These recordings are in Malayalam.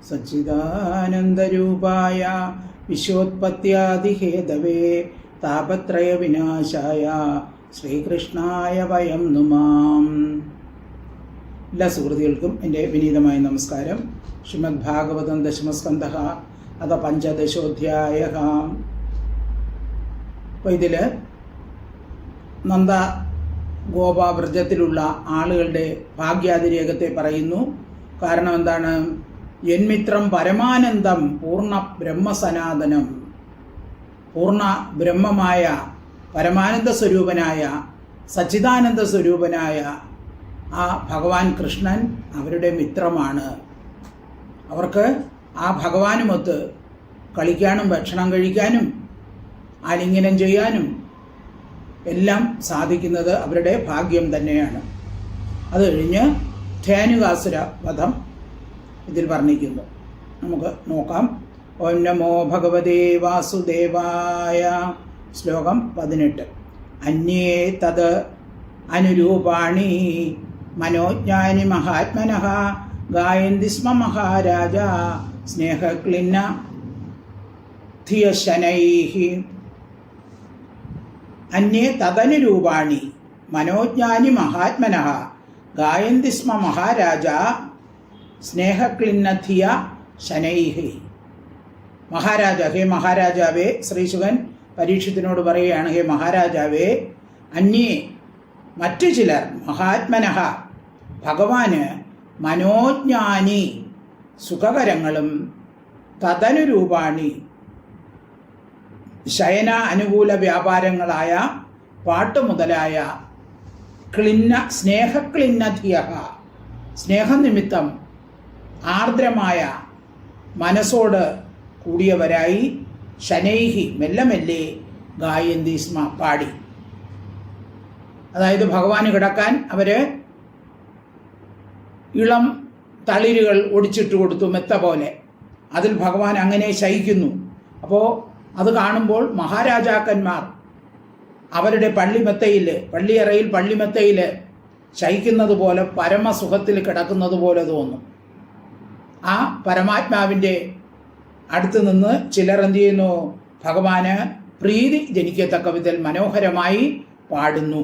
സച്ചിദാനന്ദരൂപായ വിശ്വോത്പത്യാദിഹേതവേ താപത്രയ വിനാശായ ശ്രീകൃഷ്ണായ വയം നുമാം. എല്ലാ സുഹൃത്തുക്കൾക്കും എൻ്റെ വിനീതമായ നമസ്കാരം. ശ്രീമദ് ഭാഗവതം ദശമസ്കന്ധഃ അഥ പഞ്ചദശോധ്യായഃ. അപ്പോൾ ഇതിൽ നന്ദ ഗോപാവ്രജത്തിലുള്ള ആളുകളുടെ ഭാഗ്യാതിരേകത്തെ പറയുന്നു. കാരണം എന്താണ്? യന്മിത്രം പരമാനന്ദം പൂർണ്ണ ബ്രഹ്മസനാതനം, പൂർണ്ണ ബ്രഹ്മമായ പരമാനന്ദ സ്വരൂപനായ സച്ചിദാനന്ദ സ്വരൂപനായ ആ ഭഗവാൻ കൃഷ്ണൻ അവരുടെ മിത്രമാണ്. അവർക്ക് ആ ഭഗവാനുമൊത്ത് കളിക്കാനും ഭക്ഷണം കഴിക്കാനും ആലിംഗനം ചെയ്യാനും എല്ലാം സാധിക്കുന്നത് അവരുടെ ഭാഗ്യം തന്നെയാണ്. അത് കഴിഞ്ഞ് ധേനുകാസുര വധം ഇതിൽ വർണ്ണിക്കുന്നു. നമുക്ക് നോക്കാം. ഓം നമോ ഭഗവതേ വാസുദേവായ. ശ്ലോകം 18. അന്യേ തത് അനുരൂപാണി മനോജ്ഞാനി മഹാത്മനഃ ഗായന്തി സ്മ മഹാരാജ സ്നേഹക്ലിന്ന ധിയശനൈഃ. അന്യേ തദനുരൂപാണി മനോജ്ഞാനി മഹാത്മനഃ ഗായന്തി സ്മ മഹാരാജ സ്നേഹക്ലിന്നധിയ ശനൈഃ. മഹാരാജ, ഹേ മഹാരാജാവേ, ശ്രീശുകൻ പരീക്ഷത്തിനോട് പറയുകയാണ്, ഹേ മഹാരാജാവേ, അന്യേ മറ്റു ചിലർ മഹാത്മനഃ ഭഗവാന് മനോജ്ഞാനി സുഖകരങ്ങളും തദനുരൂപാണി ശയന അനുകൂല വ്യാപാരങ്ങളായ പാട്ട് മുതലായ സ്നേഹക്ലിന്നധിയ സ്നേഹനിമിത്തം ആർദ്രമായ മനസ്സോട് കൂടിയവരായി ശനൈഹി മെല്ലെ മെല്ലെ ഗായന്തി സ്മ പാടി. അതായത് ഭഗവാന് കിടക്കാൻ അവർ ഇളം തളിരുകൾ ഒടിച്ചിട്ട് കൊടുത്തു, മെത്ത പോലെ. അതിൽ ഭഗവാൻ അങ്ങനെ ശയിക്കുന്നു. അപ്പോൾ അത് കാണുമ്പോൾ മഹാരാജാക്കന്മാർ അവരുടെ പള്ളിയറയിൽ പള്ളിമെത്തയിൽ ശയിക്കുന്നത് പോലെ പരമസുഖത്തിൽ കിടക്കുന്നത് പോലെ തോന്നും. ആ പരമാത്മാവിൻ്റെ അടുത്ത് നിന്ന് ചിലർ എന്ത് ചെയ്യുന്നു? ഭഗവാന് പ്രീതി ജനിക്കത്തക്ക വിധത്തിൽ മനോഹരമായി പാടുന്നു.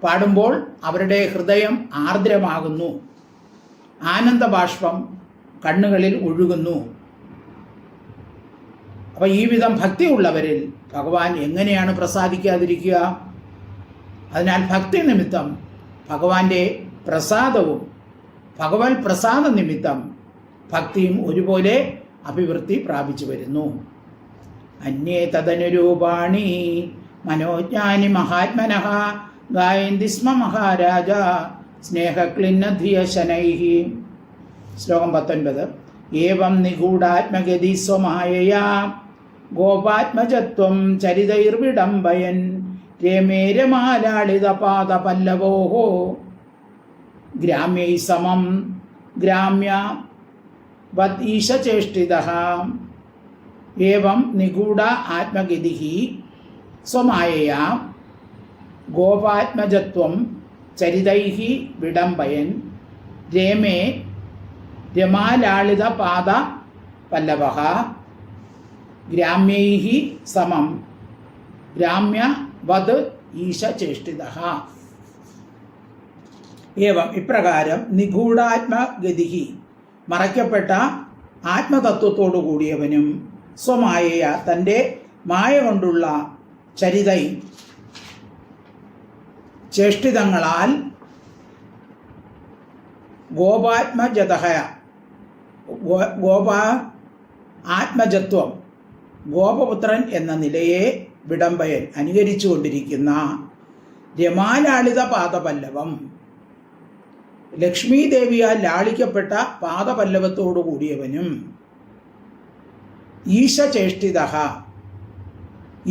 പാടുമ്പോൾ അവരുടെ ഹൃദയം ആർദ്രമാകുന്നു, ആനന്ദബാഷ്പം കണ്ണുകളിൽ ഒഴുകുന്നു. അപ്പോൾ ഈ വിധം ഭക്തിയുള്ളവരിൽ ഭഗവാൻ എങ്ങനെയാണ് പ്രസാദിക്കാതിരിക്കുക? അതിനാൽ ഭക്തി നിമിത്തം ഭഗവാന്റെ പ്രസാദവും ഭഗവത് പ്രസാദ നിമിത്തം ഭക്തിയും ഒരുപോലെ അഭിവൃദ്ധി പ്രാപിച്ചു വരുന്നു. അന്യേ തദനുരൂപാണി മനോജ്ഞാനി മഹാത്മനഃ ഗായന്തി സ്മ മഹാരാജ സ്നേഹക്ലിന്നധിയ ശനൈഃ. ശ്ലോകം 19. ഏവം നിഗൂഢാത്മഗതി സ്വമായയാ ഗോപാത്മജത്വം ചരിതൈർവിഡംബയൻ രമേ രമാലാളിത പാദ പല്ലവോഃ ഗ്രാമ്യൈ സമം ഗ്രാമ്യ വത് ഈശചേഷ്ടിതഃ. ഏവം നിഗൂഢ ആത്മഗതിഃ സ്വമായയാ ഗോപാത്മജത്വം ചരിതൈഃ വിഡംബയൻ രമേ രമാലാളിത പാദ പല്ലവഃ ഗ്രാമ്യൈഃ സമം ഗ്രാമ്യ വത് ഈശചേഷ്ടിതഃ. ഏവം ഇപ്രകാരം നിഗൂഢാത്മഗതിഃ മറയ്ക്കപ്പെട്ട ആത്മതത്വത്തോടു കൂടിയവനും സ്വമായയ തൻ്റെ മായ കൊണ്ടുള്ള ചരിതൈ ചേഷ്ടിതങ്ങളാൽ ഗോപാത്മജതഃ ആത്മജത്വം ഗോപപുത്രൻ എന്ന നിലയെ വിടംബയൻ അനുകരിച്ചു കൊണ്ടിരിക്കുന്ന രമാലാളിത പാദപല്ലവം ലക്ഷ്മി ദേവിയാൽ ലാളിക്കപ്പെട്ട പാദപല്ലവത്തോടു കൂടിയവനും ഈശചേഷ്ടിതഃ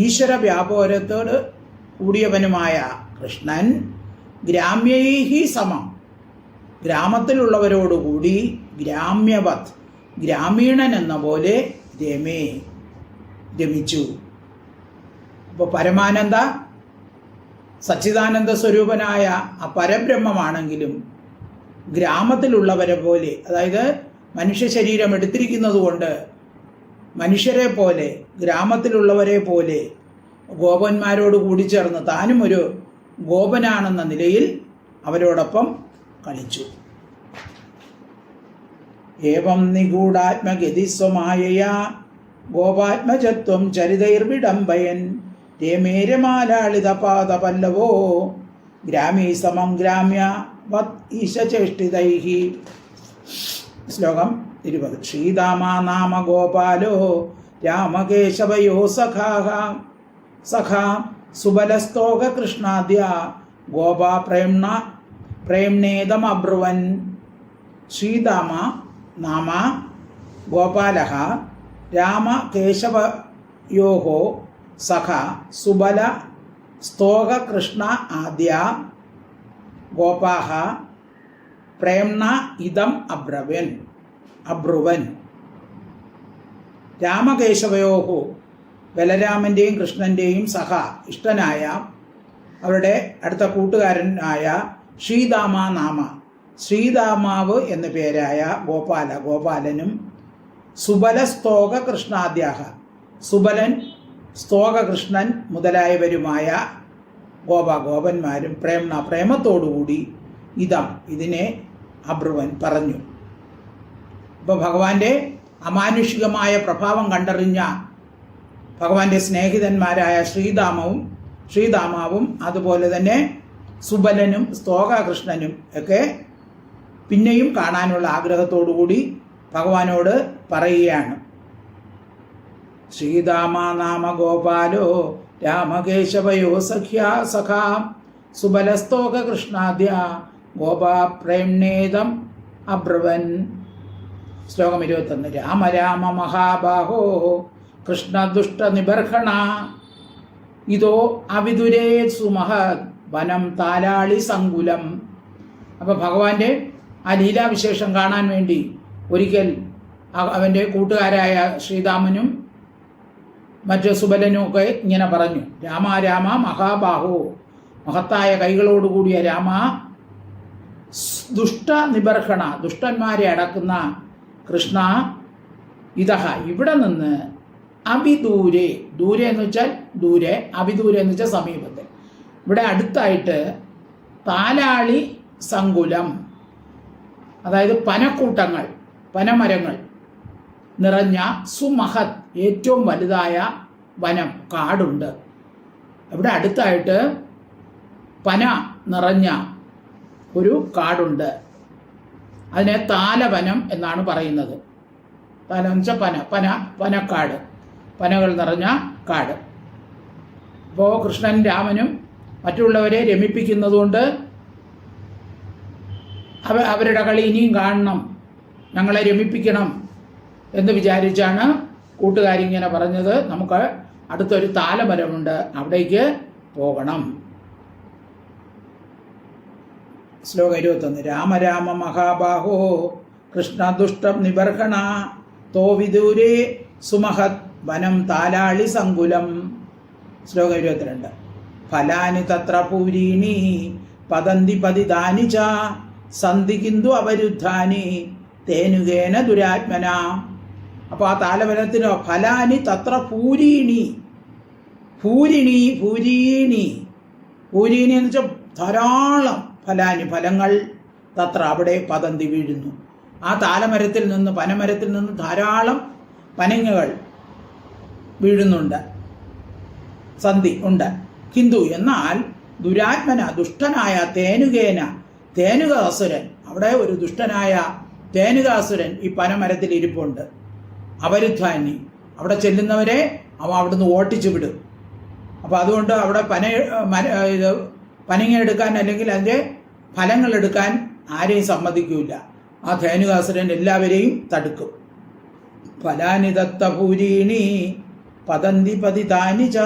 ഈശ്വര വ്യാപാരത്തോട് കൂടിയവനുമായ കൃഷ്ണൻ ഗ്രാമ്യൈഃ സമം ഗ്രാമത്തിലുള്ളവരോടുകൂടി ഗ്രാമ്യവത് ഗ്രാമീണൻ എന്ന പോലെ രമിച്ചു. അപ്പോൾ പരമാനന്ദ സച്ചിദാനന്ദ സ്വരൂപനായ ആ പരബ്രഹ്മമാണെങ്കിലും ഗ്രാമത്തിലുള്ളവരെ പോലെ, അതായത് മനുഷ്യ ശരീരം എടുത്തിരിക്കുന്നത് കൊണ്ട് മനുഷ്യരെ പോലെ, ഗ്രാമത്തിലുള്ളവരെ പോലെ ഗോപന്മാരോട് കൂടിച്ചേർന്ന് താനും ഒരു ഗോപനാണെന്ന നിലയിൽ അവരോടൊപ്പം കളിച്ചു. ഏവം നിഗൂഢാത്മഗതിസ്വമായയാ ഗോപാത്മജത്വം ചരിതൈർവിടംബയൻ രേമേരമാലാളിതപാദപല്ലവോ ഗ്രാമീ സമം ഗ്രാമ്യ വത് ഈശചേഷ്ടിതൈഃ. ശ്ലോകം 20. ശ്രീദാമാ നാമ ഗോപാലോ രാമകേശവയോ സഖാ സുബലസ്തോക കൃഷ്ണാദ്യ ഗോപാ പ്രേംണേദമബ്രുവൻ. ശ്രീദാമ നാമ ഗോപാലഃ രാമകേശവയോഃ സഖ സുബല സ്തോക കൃഷ്ണ ആദ്യ ഗോപാഃ പ്രേംണ ഇദം അബ്രുവൻ. രാമകേശവയോഃ ബലരാമൻ്റെയും കൃഷ്ണൻ്റെയും സഖ ഇഷ്ടനായ അവരുടെ അടുത്ത കൂട്ടുകാരനായ ശ്രീദാമ നാമ ശ്രീദാമാവ് എന്നു പേരായ ഗോപാലനും സുബല സ്തോക കൃഷ്ണാദ്യാഹ സുബലൻ സ്തോക കൃഷ്ണൻ മുതലായവരുമായ ഗോപന്മാരും പ്രേമത്തോടുകൂടി ഇതിനെ അബ്രുവൻ പറഞ്ഞു. അപ്പോൾ ഭഗവാന്റെ അമാനുഷികമായ പ്രഭാവം കണ്ടറിഞ്ഞ ഭഗവാന്റെ സ്നേഹിതന്മാരായ ശ്രീദാമാവും അതുപോലെ തന്നെ സുബലനും സ്തോകകൃഷ്ണനും ഒക്കെ പിന്നെയും കാണാനുള്ള ആഗ്രഹത്തോടുകൂടി ഭഗവാനോട് പറയുകയാണ്. ശ്രീദാമ നാമ ഗോപാലോ രാമകേശവയോ സഖാ സുബലസ്തോക കൃഷ്ണാദ്യ ഗോപാ പ്രേംണേദം അബ്രുവൻ. ശ്ലോകം 21. രാമ രാമ മഹാബാഹോ കൃഷ്ണദുഷ്ട നിബർഹണ ഇതോ അവിദുരേ സുമഹത് വനം താലാളി സങ്കുലം. അപ്പോൾ ഭഗവാന്റെ ആ ലീലാവിശേഷം കാണാൻ വേണ്ടി ഒരിക്കൽ അവൻ്റെ കൂട്ടുകാരായ ശ്രീദാമനും മറ്റ് സുബലനും ഒക്കെ ഇങ്ങനെ പറഞ്ഞു. രാമ രാമ മഹാബാഹോ, മഹത്തായ കൈകളോടുകൂടിയ രാമ, ദുഷ്ട നിബർഹണ, ദുഷ്ടന്മാരെ അടക്കുന്ന കൃഷ്ണ, ഇതഹ ഇവിടെ നിന്ന് അഭിദൂരെ, ദൂരെ എന്ന് വെച്ചാൽ ദൂരെ, അഭിദൂരെ എന്ന് വെച്ചാൽ സമീപത്തിൽ, ഇവിടെ അടുത്തായിട്ട് താലാളി സങ്കുലം, അതായത് പനക്കൂട്ടങ്ങൾ, പനമരങ്ങൾ നിറഞ്ഞ സുമഹത്, ഏറ്റവും വലുതായ വനം, കാടുണ്ട്. ഇവിടെ അടുത്തായിട്ട് പന നിറഞ്ഞ ഒരു കാടുണ്ട്. അതിനെ താലവനം എന്നാണ് പറയുന്നത്. താലം എന്ന് വെച്ചാൽ പനക്കാട്, പനകൾ നിറഞ്ഞ കാട്. അപ്പോൾ കൃഷ്ണൻ രാമനും മറ്റുള്ളവരെ രമിപ്പിക്കുന്നതുകൊണ്ട് അവരുടെ കളി ഇനിയും കാണണം, ഞങ്ങളെ രമിപ്പിക്കണം എന്ന് വിചാരിച്ചാണ് കൂട്ടുകാരിങ്ങനെ പറഞ്ഞത്. നമുക്ക് അടുത്തൊരു താലമരമുണ്ട്, അവിടേക്ക് പോകണം. ശ്ലോകം 21. രാമ രാമ മഹാബാഹോ കൃഷ്ണദുഷ്ടം നിബർഹണ തോ വിദൂരേ സുമഹത് വനം താലാളി സങ്കുലം. ശ്ലോകം 22. ഫലാനി തത്ര പൂരീണി പതന്തി പതിതാനി ച സന്ധി കിന്തു അവരുദ്ധാനി തേനുകേന ദുരാത്മന. അപ്പോൾ ആ താലവനത്തിന് ഫലാനി തത്ര പൂരീണി, പൂരീണി എന്ന് വെച്ചാൽ ധാരാളം ഫലാനി, ഫലങ്ങൾ തത്ര അവിടെ പതന്തി വീഴുന്നു. ആ താലമരത്തിൽ നിന്ന്, പനമരത്തിൽ നിന്ന് ധാരാളം പനങ്ങകൾ വീഴുന്നുണ്ട്, സന്ധി ഉണ്ട്. കിന്തു എന്നാൽ ദുരാത്മന, ദുഷ്ടനായ തേനുകാസുരൻ, അവിടെ ഒരു ദുഷ്ടനായ തേനുകാസുരൻ ഈ പനമരത്തിൽ ഇരിപ്പുണ്ട്. അവരുദ്ധാനി, അവിടെ ചെല്ലുന്നവരെ അവ അവിടുന്ന് ഓട്ടിച്ചു വിടും. അപ്പോൾ അതുകൊണ്ട് അവിടെ പനങ്ങ എടുക്കാൻ അല്ലെങ്കിൽ അതിൻ്റെ ഫലങ്ങൾ എടുക്കാൻ ആരെയും സമ്മതിക്കില്ല. ആ ധേനുകാസുരൻ എല്ലാവരെയും തടുക്കും. ഫലാനി ദത്തപൂരീണി പതന്തി പതിതാനി ച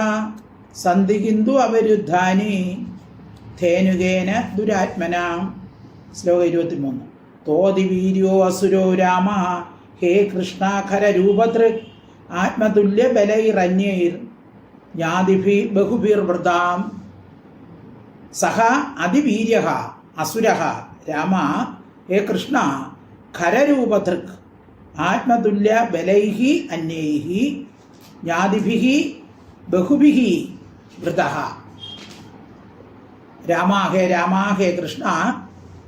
സന്ധി കിന്തു അവരുദ്ധാനി ധേനുകേന ദുരാത്മന. ശ്ലോകം 23. തോതി വീര്യോ അസുരോ രാമ ഹേ കൃഷ്ണാഖര രൂപതൃക് ആത്മതുല്യ ബലൈരന്യൈർ ജ്ഞാതിഭി ബഹുഭിർവൃതാം. സഹ അതിവീര്യ അസുര രാമ ഹേ കൃഷ്ണ ഖരരൂപധൃക് ആത്മതുല്യ ബലൈഃ അന്യൈഃ ജ്ഞാതിഭിഃ ബഹുഭിഃ വൃതഃ. രാമ ഹേ കൃഷ്ണ,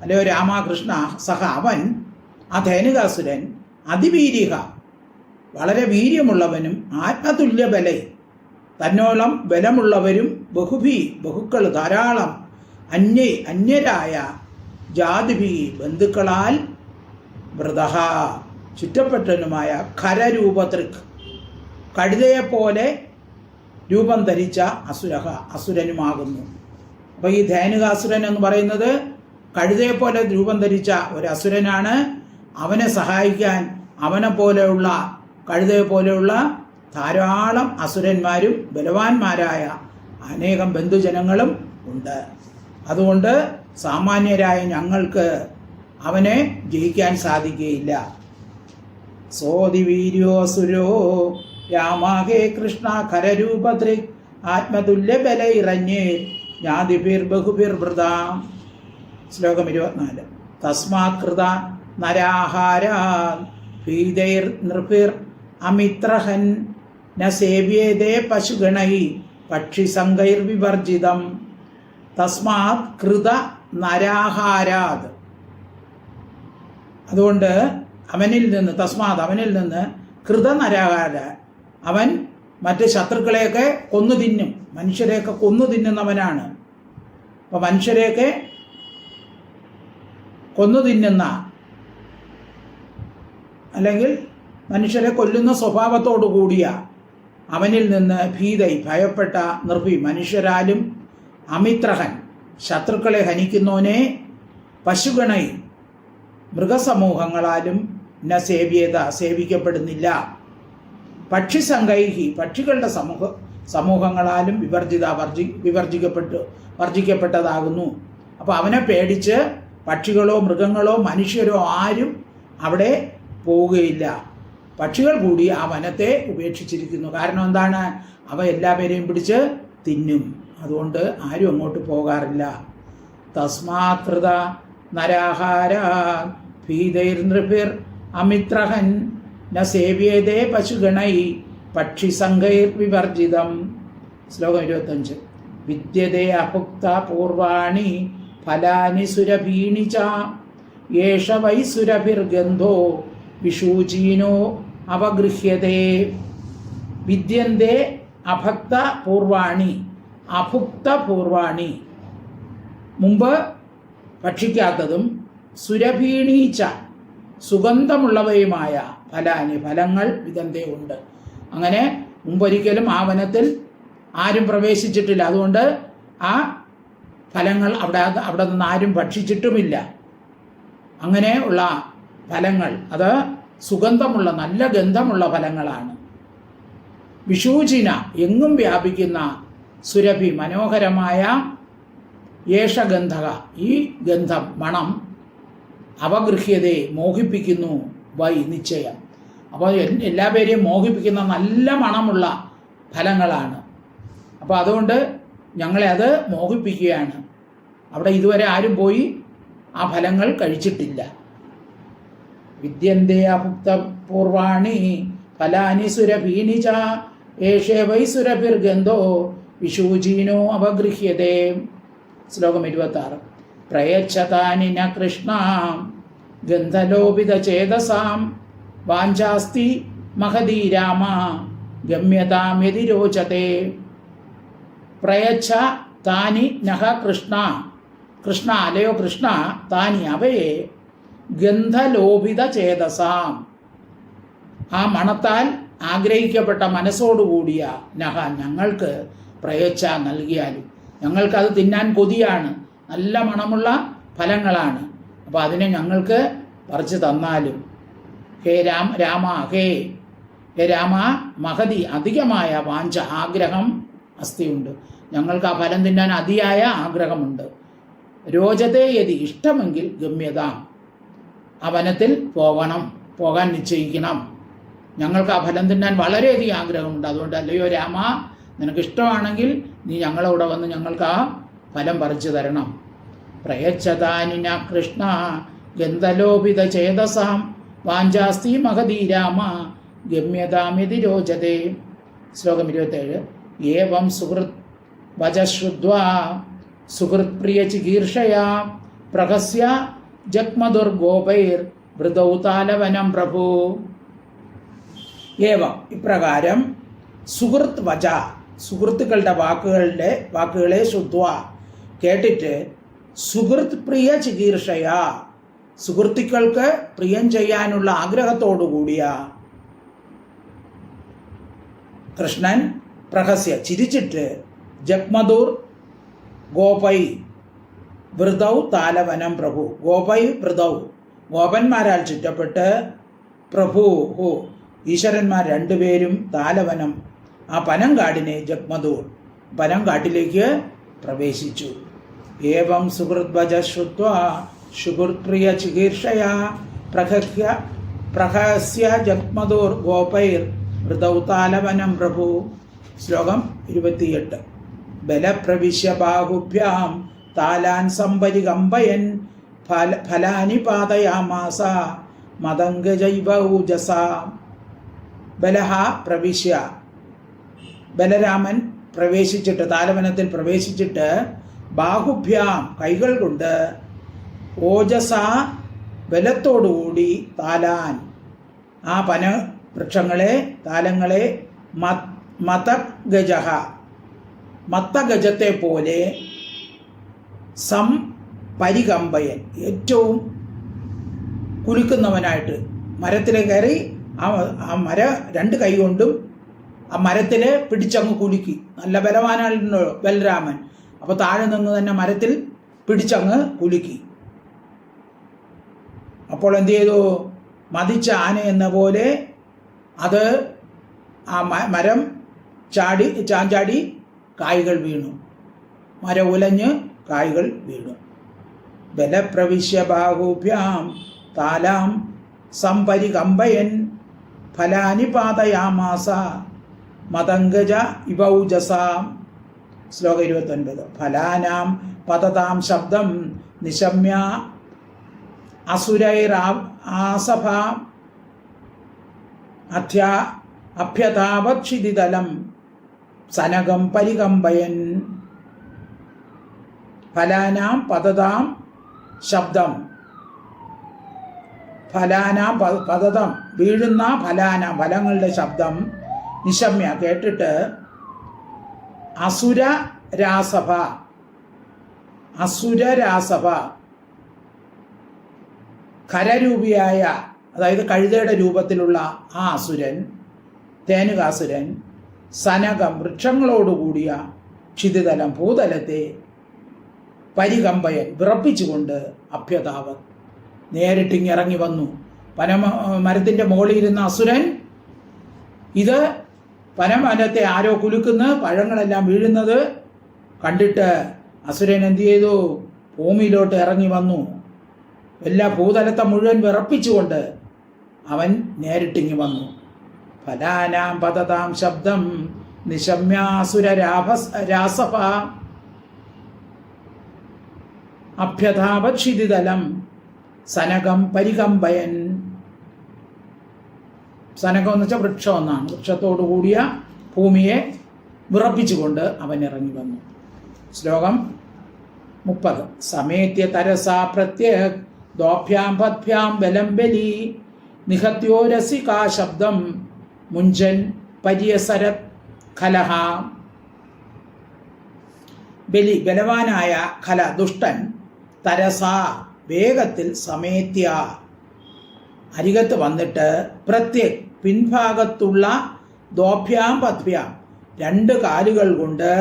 അല്ലയോ രാമകൃഷ്ണ, സഹ അവൻ, ആ ധേനുകാസുരൻ, അതിവീര്യ വളരെ വീര്യമുള്ളവനും, ആത്മതുല്യ ബലൈ തന്നോളം ബലമുള്ളവരും, ബഹുക്കൾ ധാരാളം, അന്യരായ ജാതിഭി ബന്ധുക്കളാൽ, വൃതഃ ചുറ്റപ്പെട്ടനുമായ, ഖരരൂപതൃക് കഴുതയെപ്പോലെ രൂപം ധരിച്ച അസുരനുമാകുന്നു. അപ്പോൾ ഈ ധേനുകാസുരൻ എന്ന് പറയുന്നത് കഴുതയെപ്പോലെ രൂപം ധരിച്ച ഒരു അസുരനാണ്. അവനെ സഹായിക്കാൻ അവനെപ്പോലെയുള്ള കഴുതയെപ്പോലെയുള്ള ധാരാളം അസുരന്മാരും ബലവാന്മാരായ അനേകം ബന്ധുജനങ്ങളും ഉണ്ട്. അതുകൊണ്ട് സാമാന്യരായ ഞങ്ങൾക്ക് അവനെ ജയിക്കാൻ സാധിക്കുകയില്ല. സോതിവീര്യോസുരോ രാമഹേ കൃഷ്ണ ഖരരൂപധൃക് ആത്മതുല്യ ബലൈരന്യേ ജ്ഞാതിഭിർ ബഹുഭിർ വൃതാം. ശ്ലോകം 24. തസ്മാത് കൃത നരാഹാരാത് ഭീതൈർ നൃഭിർ അമിത്രഹൻ ന സേവ്യേതേ പശുഗണൈ പക്ഷിസംഗൈർ വിവർജിതം. തസ്മാത് കൃത നരാഹാരാത്, അതുകൊണ്ട് അവനിൽ നിന്ന് കൃതനരാഹാര, അവൻ മറ്റ് ശത്രുക്കളെയൊക്കെ കൊന്നു തിന്നും, മനുഷ്യരെയൊക്കെ കൊന്നു തിന്നുന്നവനാണ്. അപ്പോൾ മനുഷ്യരെയൊക്കെ കൊന്നു തിന്നുന്ന, അല്ലെങ്കിൽ മനുഷ്യരെ കൊല്ലുന്ന സ്വഭാവത്തോടു കൂടിയ അവനിൽ നിന്ന് ഭയപ്പെട്ട നൃപി മനുഷ്യരാലും, അമിത്രഹൻ ശത്രുക്കളെ ഹനിക്കുന്നോനെ, പശുഗണൈ മൃഗസമൂഹങ്ങളാലും, ന സേവിക്കപ്പെടുന്നില്ല, പക്ഷിസംഗൈഹി പക്ഷികളുടെ സമൂഹങ്ങളാലും വർജിക്കപ്പെട്ടതാകുന്നു. അപ്പോൾ അവനെ പേടിച്ച് പക്ഷികളോ മൃഗങ്ങളോ മനുഷ്യരോ ആരും അവിടെ പോവുകയില്ല. പക്ഷികൾ കൂടി ആ വനത്തെ ഉപേക്ഷിച്ചിരിക്കുന്നു. കാരണം എന്താണ്? അവ എല്ലാവരെയും പിടിച്ച് തിന്നും. അതുകൊണ്ട് ആരും അങ്ങോട്ട് പോകാറില്ല. തസ്മാകൃത നരാഹാര ഭീതൈർ നൃഭിർ അമിത്രഹൻ ന സേവ്യേതേ പശുഗണൈ പക്ഷിസംഗൈർ വിവർജിതം. ശ്ലോകം 25. വിദ്യതേ അഭുക്ത പൂർവാണി ഫലാനി സുരഭീണി ച യേഷ വൈ സുരഭിർഗന്ധോ വിഷൂചീനോ അവഗൃഹ്യതേ. വിദ്യന്തേ അഭക്ത പൂർവാണി, അഭുക്ത പൂർവാണി മുമ്പ് ഭക്ഷിക്കാത്തതും, സുരഭീണീച്ച സുഗന്ധമുള്ളവയുമായ ഫലങ്ങൾ വിദന്തേ ഉണ്ട്. അങ്ങനെ മുമ്പൊരിക്കലും ആ വനത്തിൽ ആരും പ്രവേശിച്ചിട്ടില്ല. അതുകൊണ്ട് ആ ഫലങ്ങൾ അവിടെ നിന്ന് ആരും ഭക്ഷിച്ചിട്ടുമില്ല. അങ്ങനെ ഉള്ള ഫലങ്ങൾ അത് സുഗന്ധമുള്ള നല്ല ഗന്ധമുള്ള ഫലങ്ങളാണ്. വിഷൂചിന എങ്ങും വ്യാപിക്കുന്ന സുരഭി മനോഹരമായ യേശഗന്ധക ഈ ഗന്ധം മണം അവഗൃഹ്യതയെ മോഹിപ്പിക്കുന്നു വൈ നിശ്ചയം. അപ്പോൾ എല്ലാവരെയും മോഹിപ്പിക്കുന്ന നല്ല മണമുള്ള ഫലങ്ങളാണ്. അപ്പോൾ അതുകൊണ്ട് ഞങ്ങളെ അത് മോഹിപ്പിക്കുകയാണ്. അവിടെ ഇതുവരെ ആരും പോയി ആ ഫലങ്ങൾ കഴിച്ചിട്ടില്ല. വിദ്യന്തേ അഭുക്ത പൂർവാണി ഫലാനി സുരഭീനി ച ഏഷേ വൈ സുരഭിർഗന്ധോ വിഷൂചീനോ അവഗൃഹ്യതേ. ശ്ലോകം 26. പ്രയച്ഛതാനി ന കൃഷ്ണ ഗന്ധലോപിത ചേതസാം വാഞ്ചാസ്തി മഹതി രാമ ഗമ്യതാം യതി രോചതേ. പ്രയച്ഛ താനി നഹ കൃഷ്ണ, കൃഷ്ണ അലയോ കൃഷ്ണ, താനി അവയെ, ഗന്ധലോഭിത ചേതസാം ആ മണത്താൽ ആഗ്രഹിക്കപ്പെട്ട മനസ്സോടുകൂടിയ നഹ ഞങ്ങൾക്ക് പ്രയച്ഛ നൽകിയാലും, ഞങ്ങൾക്കത് തിന്നാൻ കൊതിയാണ്, നല്ല മണമുള്ള ഫലങ്ങളാണ്. അപ്പോൾ അതിനെ ഞങ്ങൾക്ക് പറിച്ചു തന്നാലും. ഹേ രാമ ഹേ രാമ മഹതി അധികമായ വാഞ്ച ആഗ്രഹം അസ്ഥിയുണ്ട്, ഞങ്ങൾക്ക് ആ ഫലം തിന്നാൻ അതിയായ ആഗ്രഹമുണ്ട്. രോചതേ യതി ഇഷ്ടമെങ്കിൽ ഗമ്യത ആ വനത്തിൽ പോകാൻ നിശ്ചയിക്കണം. ഞങ്ങൾക്ക് ആ ഫലം തിന്നാൻ വളരെയധികം ആഗ്രഹമുണ്ട്. അതുകൊണ്ട് അല്ലയോ രാമ, നിനക്ക് ഇഷ്ടമാണെങ്കിൽ നീ ഞങ്ങളവിടെ വന്ന് ഞങ്ങൾക്ക് ആ ഫലം പറിച്ചു തരണം. പ്രയച്ഛതാനിന കൃഷ്ണ ഗന്ധലോപിത ചേതസാം വാഞ്ചാസ്തി മഹതീ രാമ ഗമ്യതാമിതി രോചതേ. ശ്ലോകം 27. ഏവം സുഹൃത് വചശ്രുത്വാ സുഹൃത് പ്രിയ ചികീർഷയാ പ്രഹസ്യ ജഗ്മദുർഗോപൈർ വൃതൗ താലവനം പ്രഭു. ഏവം ഇപ്രകാരം സുഹൃത്ത് വച സുഹൃത്തുക്കളുടെ വാക്കുകളെ ശ്രുത്വ കേട്ടിട്ട് സുഹൃത്ത് പ്രിയ ചികീർഷയ സുഹൃത്തുക്കൾക്ക് പ്രിയം ചെയ്യാനുള്ള ആഗ്രഹത്തോടുകൂടിയ കൃഷ്ണൻ പ്രഹസ്യ ചിരിച്ചിട്ട് ജഗ്മദുർ ഗോപൈ വൃതൗ താലവനം പ്രഭു. ഗോപൈ വൃതൗ ഗോപന്മാരാൽ ചുറ്റപ്പെട്ട് പ്രഭു ഈശ്വരന്മാർ രണ്ടുപേരും താലവനം ആ പനങ്കാടിനെ ജഗ്മദൂർ പനങ്കാട്ടിലേക്ക് പ്രവേശിച്ചു. ഏവം സുഹൃദ്വജ ശ്രുത്വാ സുഹൃത്പ്രിയ ചികീർഷയാ പ്രഹസ്യ ജഗ്മദൂർ ഗോപൈർ വൃതൗ താലവനം പ്രഭു. ശ്ലോകം 28. ബലപ്രവിശ്യ ബാഹുഭ്യാം താലാൻ സംപരികമ്പയൻ ഫലാനി പാതയാമാസ മദംഗജൈവ ഊജസ. ബലഹ പ്രവിശ്യ ബലരാമൻ പ്രവേശിച്ചിട്ട് താലവനത്തിൽ പ്രവേശിച്ചിട്ട് ബാഹുഭ്യാം കൈകൾ കൊണ്ട് ഓജസ ബലത്തോടുകൂടി താലാൻ ആ വൃക്ഷങ്ങളെ താലങ്ങളെ മത്തഗജത്തെ പോലെ പരികമ്പയൻ ഏറ്റവും കുലുക്കുന്നവനായിട്ട് മരത്തിൽ കയറി ആ രണ്ട് കൈ കൊണ്ടും ആ മരത്തിൽ പിടിച്ചങ്ങ് കുലുക്കി. നല്ല ബലവാനാണല്ലോ ബലരാമൻ. അപ്പോൾ താഴെ നിന്ന് തന്നെ മരത്തിൽ പിടിച്ചങ്ങ് കുലുക്കി. അപ്പോൾ എന്ത് ചെയ്തു? മതിച്ച ആന എന്ന പോലെ അത് ആ മരം ചാഞ്ചാടി കായ്കൾ വീണു. മരം ഉലഞ്ഞ് കായ്കൾ വീണു. ബലപ്രവിശ്യ ബാഹുഭ്യാം താലാം സംപരികമ്പയൻ ഫലാനി പാതയാമാസ മതംഗജ ഇവൗജസ. ശ്ലോകം 29. ഫലാനാം പതതാം ശബ്ദം നിശമ്യ അസുരൈരാസഭ അഭ്യതാവക്ഷിതിതലം സനകം പരികമ്പയൻ. ഫലാനാം പതതാം ശബ്ദം ഫലാനാം പതതം വീഴുന്ന ഫലാനാം ഫലങ്ങളുടെ ശബ്ദം നിശമ്യ കേട്ടിട്ട് അസുരരാസഭ ഖരരൂപിയായ അതായത് കഴുതയുടെ രൂപത്തിലുള്ള ആ അസുരൻ തേനുകാസുരൻ സനകം വൃക്ഷങ്ങളോടുകൂടിയ ക്ഷിതിതലം ഭൂതലത്തെ പരികമ്പയൻ വിറപ്പിച്ചുകൊണ്ട് അഭ്യതാവത് നേരിട്ടിങ്ങിറങ്ങി വന്നു. മരത്തിൻ്റെ മുകളിൽ ഇരുന്ന അസുരൻ ഇത് പനമരത്തെ ആരോ കുലുക്കുന്ന പഴങ്ങളെല്ലാം വീഴുന്നത് കണ്ടിട്ട് അസുരൻ എന്തു ചെയ്തു? ഭൂമിയിലോട്ട് ഇറങ്ങി വന്നു. എല്ലാ ഭൂതലത്തെ മുഴുവൻ വിറപ്പിച്ചുകൊണ്ട് അവൻ നേരിട്ടിങ്ങി വന്നു. ഫലാനാം പതതാം ശബ്ദം നിശമ്യാസുരരാസഭ അഭ്യതാപക്ഷിതിതലം സനകം പരികമ്പയൻ. സനകം എന്ന് വെച്ചാൽ വൃക്ഷം എന്നാണ്. വൃക്ഷത്തോടു കൂടിയ ഭൂമിയെ വിറപ്പിച്ചുകൊണ്ട് അവൻ ഇറങ്ങി വന്നു. ശ്ലോകം 30. സമേത്യ തരസാ പ്രത്യക് ദ്വാഭ്യാം പദ്ഭ്യാം ബലം ബലി നിഹത്യോരസികാ ശബ്ദം മുഞ്ചൻ പര്യസരത് ഖലഹ. ബലവാനായ ഖല ദുഷ്ടൻ തരസ വേഗത്തിൽ സമേത്യ അരികത്ത് വന്നിട്ട് പ്രത്യക് പിൻഭാഗത്തുള്ള ദ്വാഭ്യാം പദ്ഭ്യാം രണ്ട് കാലുകൾ കൊണ്ട്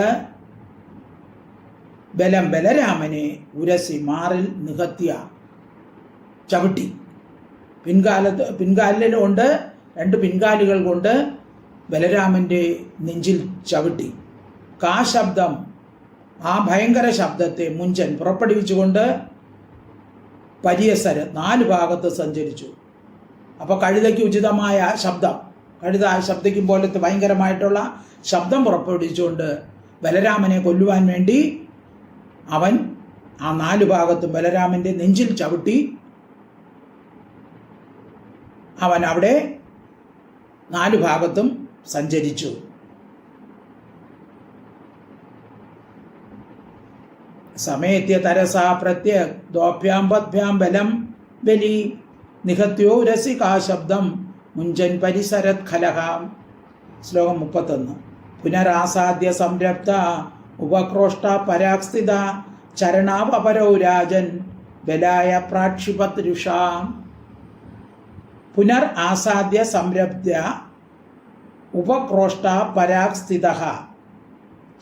ബലരാമനെ ഉരസി മാറിൽ നിഹത്യ ചവിട്ടി. പിൻകാലിലുകൊണ്ട് രണ്ട് പിൻകാലുകൾ കൊണ്ട് ബലരാമൻ്റെ നെഞ്ചിൽ ചവിട്ടി. കാ ശബ്ദം ആ ഭയങ്കര ശബ്ദത്തെ മുഞ്ചൻ പുറപ്പെടുവിച്ചുകൊണ്ട് പര്യസര 4 ഭാഗത്ത് സഞ്ചരിച്ചു. അപ്പോൾ കഴുതയ്ക്ക് ഉചിതമായ ശബ്ദം, കഴുത ശബ്ദിക്കും പോലത്തെ ഭയങ്കരമായിട്ടുള്ള ശബ്ദം പുറപ്പെടുവിച്ചുകൊണ്ട് ബലരാമനെ കൊല്ലുവാൻ വേണ്ടി അവൻ ആ 4 ഭാഗത്തും ബലരാമൻ്റെ നെഞ്ചിൽ ചവിട്ടി അവൻ അവിടെ 4 ഭാഗത്തും സഞ്ചരിച്ചു. സമേത്യ തരസാ പ്രത്യക് ദ്വാഭ്യാം പദ്ഭ്യാം ബലം ബലി നിഹത്യോ രസികാ ശബ്ദം മുഞ്ചൻ പരിസരത് ഖലഹാം. ശ്ലോകം 31. പുനരാസാദ്യ സംരപ്ത ഉപക്രോഷ്ട പരാക്സ്ഥിത ചരണാവപരൗ രാജൻ ബലായ പ്രാക്ഷിപത് രുഷാം. പുനർ ആസാദ്യ സംരപ്ത ഉപക്രോഷ്ട പരാക്സ്ഥിത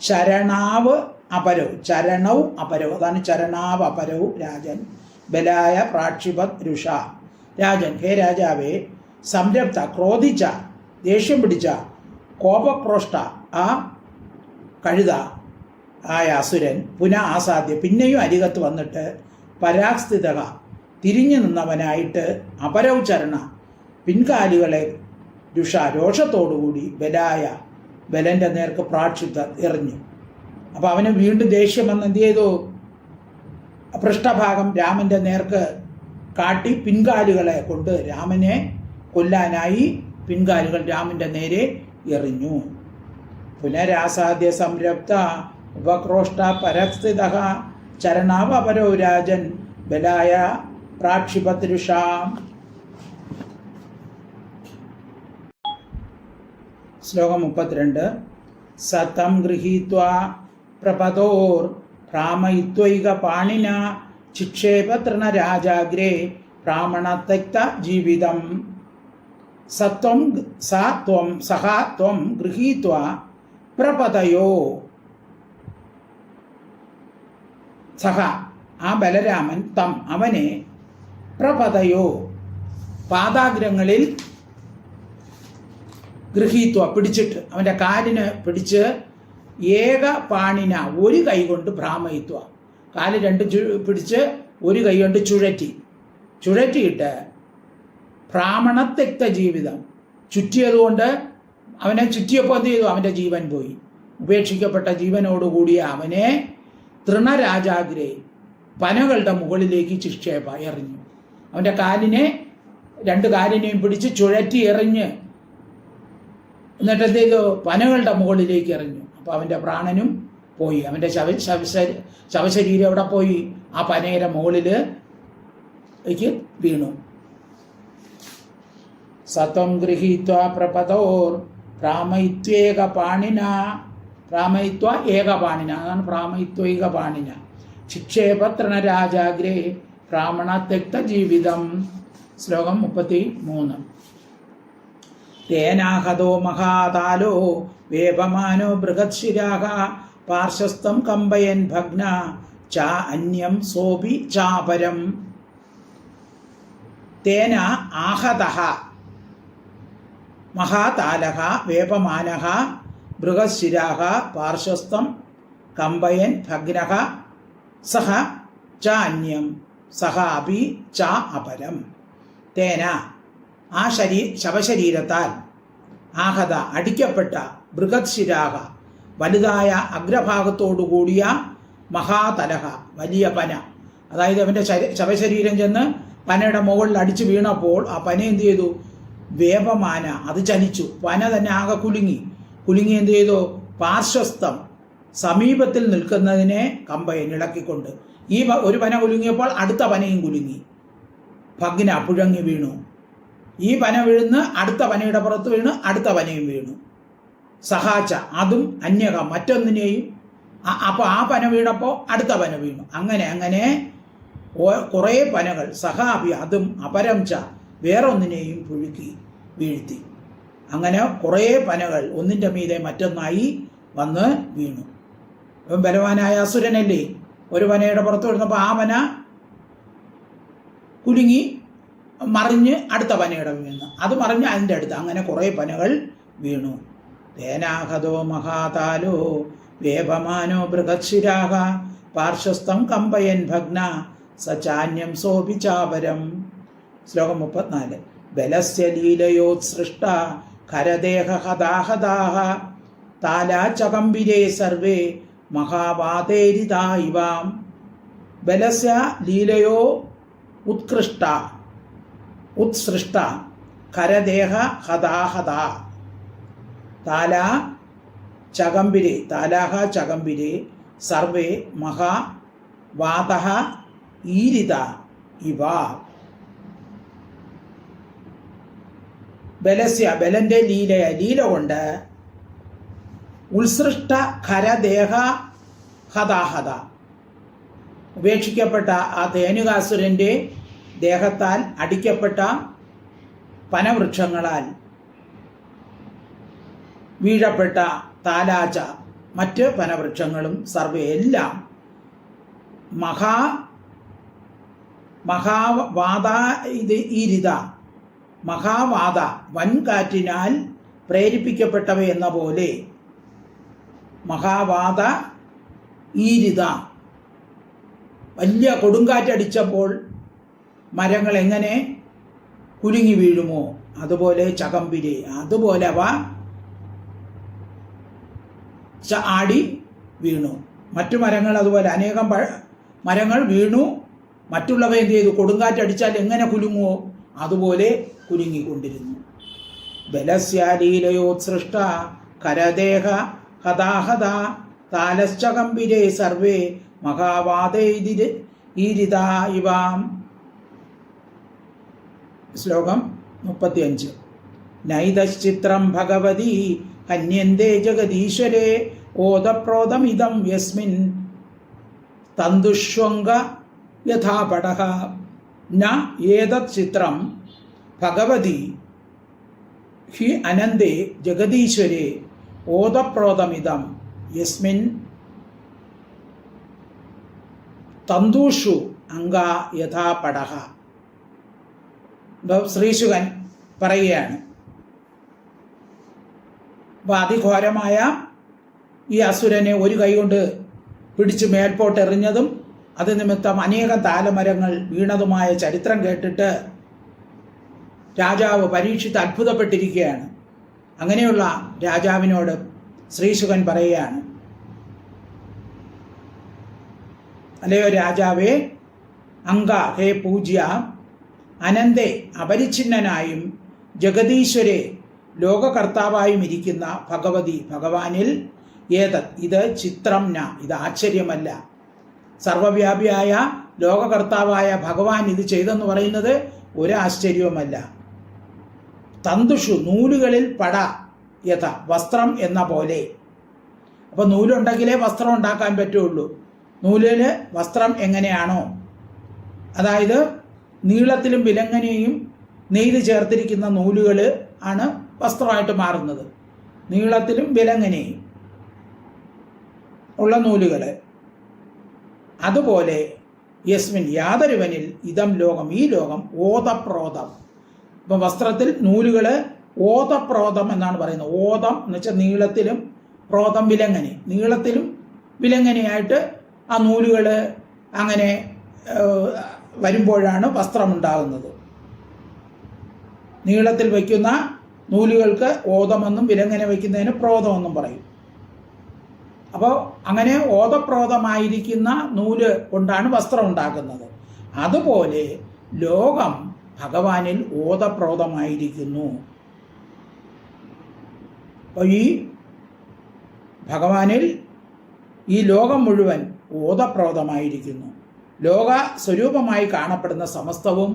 ചരണാവ് അപരൗ ചരണൗ അപരൗ, അതാണ് ചരണാവ് അപരൗ രാജൻ ബലായ പ്രാക്ഷിപത് രുഷ. രാജൻ, ഹേ രാജാവേ, സംരപ്ത ക്രോധിച്ച ദേഷ്യം പിടിച്ച കോപക്രോഷ്ട ആ കഴുത ആയ അസുരൻ ആസാദ്യ പിന്നെയും അരികത്ത് വന്നിട്ട് പരാക്സ്ഥിത തിരിഞ്ഞു നിന്നവനായിട്ട് അപരൗ ചരണ പിൻകാലുകളെ രുഷ രോഷത്തോടുകൂടി ബലായ ബലൻ്റെ നേർക്ക് പ്രാക്ഷിത എറിഞ്ഞു. അപ്പോൾ അവന് വീണ്ടും ദേഷ്യം വന്ന് എന്ത് ചെയ്തു? പൃഷ്ഠഭാഗം രാമൻ്റെ നേർക്ക് കാട്ടി പിൻകാലുകളെ കൊണ്ട് രാമനെ കൊല്ലാനായി പിൻകാലുകൾ രാമൻ്റെ നേരെ എറിഞ്ഞു. പുനരാസാദ്യ സംരപ്ത ഉപക്രോഷ്ട പരസ്ഥിത ചരണാവപരോ രാജൻ ബലായ പ്രാക്ഷിപത് രുഷാം. ശ്ലോകം 32. സതം ഗൃഹീത്വാ പ്രപദോർ ഭ്രാമയിത്വൈക പാണിന ചിക്ഷേപ തൃണരാജാഗ്രേ ബ്രാഹ്മണത്യക്ത ജീവിതം. സഹ ത്വം ഗൃഹീത്വാ പ്രപദയോ. സഹ ആ ബലരാമൻ തം അവനെ പ്രപദയോ പാദാഗ്രങ്ങളിൽ ഗൃഹീത്വ പിടിച്ചിട്ട് അവൻ്റെ കാലിന് പിടിച്ച് ഏക പാണിന ഒരു കൈ കൊണ്ട് ഭ്രാമയിത്വ കാല് 2 പിടിച്ച് ഒരു കൈ കൊണ്ട് ചുഴറ്റിയിട്ട് ബ്രാഹ്മണത്യക്ത ജീവിതം ചുറ്റിയതുകൊണ്ട് അവനെ ചുറ്റിയപ്പോൾ എന്ത് ചെയ്തു? അവൻ്റെ ജീവൻ പോയി. ഉപേക്ഷിക്കപ്പെട്ട ജീവനോടുകൂടിയ അവനെ തൃണരാജാഗ്രേ പനകളുടെ മുകളിലേക്ക് ചിക്ഷേപ എറിഞ്ഞു. അവൻ്റെ കാലിനെ 2 കാലിനെയും പിടിച്ച് ചുഴറ്റി എറിഞ്ഞ് എന്നിട്ട് എന്ത് ചെയ്തു? പനകളുടെ മുകളിലേക്ക് എറിഞ്ഞു. അപ്പോൾ അവൻ്റെ പ്രാണനും പോയി. അവൻ്റെ ശവശരീരം എവിടെ പോയി? ആ പനയുടെ മുകളിലേക്ക് വീണു. സത്വം ഗൃഹീത്വാ പ്രപദോർ ഭ്രാമയിത്വേക പാണിന. ഭ്രാമയിത്വ ഏകപാണിന, അതാണ് ഭ്രാമയിത്വൈക പാണിന. ചിക്ഷേപ തൃണരാജാഗ്രേ ബ്രാഹ്മണത്യക്ത ജീവിതം. ശ്ലോകം 33. തേനാഹതോ മഹാതാലോ വേപമാനോ ബൃഹത്ശിരാഹ പാർശ്വസ്ഥം കമ്പയൻ ഭഗ്ന ച അന്യം സോപി ചാപരം. തേന ആഹതഃ മഹാതാലഃ വേപമാനഃ ബൃഹത്ശിരാഹ പാർശ്വസ്ഥം കമ്പയൻ ഭഗ്നഃ സഹ ച അന്യം സഹ അപി ച അപരം. തേന ആ ശവശരീരത്താൽ ആഹത അടിക്കപ്പെട്ട ബൃഹത്ശിരാഹ വലുതായ അഗ്രഭാഗത്തോടുകൂടിയ മഹാതലഹ വലിയ പന, അതായത് അവൻ്റെ ശവശരീരം ചെന്ന് പനയുടെ മുകളിൽ അടിച്ചു വീണപ്പോൾ ആ പന എന്ത് ചെയ്തു? വേപമാന, അത് ചലിച്ചു. പന തന്നെ ആകെ കുലുങ്ങി എന്ത് ചെയ്തു? പാർശ്വസ്ഥം സമീപത്തിൽ നിൽക്കുന്നതിനെ കമ്പയൻ ഇളക്കിക്കൊണ്ട് ഈ ഒരു പന കുലുങ്ങിയപ്പോൾ അടുത്ത പനയും കുലുങ്ങി, ഭഗ്ന പുഴങ്ങി വീണു. ഈ പന വീഴുന്ന് അടുത്ത പനയുടെ പുറത്ത് വീണ് അടുത്ത പനയും വീണു. സഹാച്ച അതും അന്യക മറ്റൊന്നിനെയും. അപ്പോൾ ആ പന വീണപ്പോൾ അടുത്ത പന വീണു. അങ്ങനെ കുറേ പനകൾ സഹാബി അതും അപരം ച വേറൊന്നിനെയും പുഴുക്കി വീഴ്ത്തി. അങ്ങനെ കുറേ പനകൾ ഒന്നിൻ്റെ മീതെ മറ്റൊന്നായി വന്ന് വീണു. ഇപ്പം ബലവാനായ അസുരനല്ലേ, ഒരു പനയുടെ പുറത്ത് വിടുന്നപ്പോൾ ആ പന കുലുങ്ങി മറിഞ്ഞ് അടുത്ത പനയുടെ വീണു, അത് മറിഞ്ഞ് അതിൻ്റെ അടുത്ത്, അങ്ങനെ കുറേ പനകൾ വീണു. തേനാഹതോ മഹാതാലോ വേപമാനോ ബൃഹത്ശിരാഹ പാർശ്വസ്ഥം കമ്പയൻ ഭഗ്ന സചാന്യം സോപി ചാപരം. ശ്ലോകം 34. ബലസ്യ ലീലയോത്സൃഷ്ട ഖരദേഹ ഹതാഹതാഹ താലാചകമ്പിരേ സർവേ മഹാവാതേരിതാ ഇവാം ബലസ്യ ലീലയോ ഉത്സൃഷ്ട കരദേഹ ഹതാഹത താലാഹ ചകമ്പിരെ സർവേ മഹാവാതഃ ഈരിത ഇവ. ബലന്റെ ലീല കൊണ്ട് ഉത്സൃഷ്ട ഖരദേഹ ഹതാഹത ഉപേക്ഷിക്കപ്പെട്ട ആ ധേനുകാസുരൻ്റെ ദേഹത്താൽ അടിക്കപ്പെട്ട പനവൃക്ഷങ്ങളാൽ വീഴപ്പെട്ട താലാച മറ്റ് പനവൃക്ഷങ്ങളും സർവേ എല്ലാം മഹാവാത വൻകാറ്റിനാൽ പ്രേരിപ്പിക്കപ്പെട്ടവയെന്ന പോലെ മഹാവാത ഈരിത വലിയ കൊടുങ്കാറ്റടിച്ചപ്പോൾ മരങ്ങൾ എങ്ങനെ കുലുങ്ങി വീഴുമോ അതുപോലെ ചകമ്പിരെ അതുപോലെ അവ ആടി വീണു. മറ്റു മരങ്ങൾ അതുപോലെ അനേകം മരങ്ങൾ വീണു. മറ്റുള്ളവ എന്ത് ചെയ്തു? കൊടുങ്കാറ്റടിച്ചാൽ എങ്ങനെ കുലുങ്ങുമോ അതുപോലെ കുലുങ്ങിക്കൊണ്ടിരുന്നു. ബലസ്യാലീലയോത്സൃഷ്ട കരദേഹ ഹതാഹത താലശ്ചകമ്പിരേ സർവേ മഹാവാതൈരിതാ ഇവാം. ശ്ലോകം 35. നൈതശ്ചിത്രം ഭഗവതി ഹന്യന്തേ ജഗദീശ്വരേ ഓതപ്രോതമിദം യസ്മിൻ തന്തുഷ്വംഗ യഥാ പടഃ ന ഏതത് ചിത്രം ഭഗവതി ഹി അനന്തേ ജഗദീശ്വരേ ഓതപ്രോതമിദം യസ്മിൻ തന്തുഷു അംഗ യഥാ പടഃ. ശ്രീശുകൻ പറയുകയാണ്, അപ്പോൾ അതിഘോരമായ ഈ അസുരനെ ഒരു കൈകൊണ്ട് പിടിച്ച് മേൽപോട്ടെറിഞ്ഞതും അത് നിമിത്തം അനേകം താലമരങ്ങൾ വീണതുമായ ചരിത്രം കേട്ടിട്ട് രാജാവ് പരീക്ഷിച്ച് അത്ഭുതപ്പെട്ടിരിക്കുകയാണ്. അങ്ങനെയുള്ള രാജാവിനോട് ശ്രീശുകൻ പറയുകയാണ്, അല്ലയോ രാജാവേ, അംഗ ഹേ പൂജ്യ, അനന്തേ അപരിച്ഛിന്നനായും ജഗദീശ്വരെ ലോകകർത്താവായും ഇരിക്കുന്ന ഭഗവതി ഭഗവാനിൽ ഏതത് ഇത് ചിത്രം ന ഇത് ആശ്ചര്യമല്ല. സർവവ്യാപിയായ ലോകകർത്താവായ ഭഗവാൻ ഇത് ചെയ്തെന്ന് പറയുന്നത് ഒരാശ്ചര്യവുമല്ല. തന്തുഷു നൂലുകളിൽ പട യഥ വസ്ത്രം എന്ന പോലെ. അപ്പോൾ നൂലുണ്ടെങ്കിലേ വസ്ത്രം ഉണ്ടാക്കാൻ പറ്റുള്ളൂ. നൂലിൽ വസ്ത്രം എങ്ങനെയാണോ, അതായത് നീളത്തിലും വിലങ്ങനെയും നെയ്ത് ചേർത്തിരിക്കുന്ന നൂലുകൾ ആണ് വസ്ത്രമായിട്ട് മാറുന്നത്. നീളത്തിലും വിലങ്ങനെയും ഉള്ള നൂലുകൾ. അതുപോലെ യസ്മിൻ യാതൊരുവനിൽ ഇതം ലോകം ഈ ലോകം ഓതപ്രോതം. ഇപ്പം വസ്ത്രത്തിൽ നൂലുകൾ ഓതപ്രോതം എന്നാണ് പറയുന്നത്. ഓതം എന്ന് വെച്ചാൽ നീളത്തിലും, പ്രോതം വിലങ്ങനെ, നീളത്തിലും വിലങ്ങനെയായിട്ട് ആ നൂലുകൾ അങ്ങനെ വരുമ്പോഴാണ് വസ്ത്രമുണ്ടാകുന്നത്. നീളത്തിൽ വയ്ക്കുന്ന നൂലുകൾക്ക് ഓതമെന്നും വിലങ്ങനെ വയ്ക്കുന്നതിന് പ്രോതമെന്നും പറയും. അപ്പോൾ അങ്ങനെ ഓതപ്രോതമായിരിക്കുന്ന നൂല് കൊണ്ടാണ് വസ്ത്രം ഉണ്ടാക്കുന്നത്. അതുപോലെ ലോകം ഭഗവാനിൽ ഓതപ്രോതമായിരിക്കുന്നു. അപ്പോൾ ഈ ഭഗവാനിൽ ഈ ലോകം മുഴുവൻ ഓതപ്രോതമായിരിക്കുന്നു. ലോക സ്വരൂപമായി കാണപ്പെടുന്ന സമസ്തവും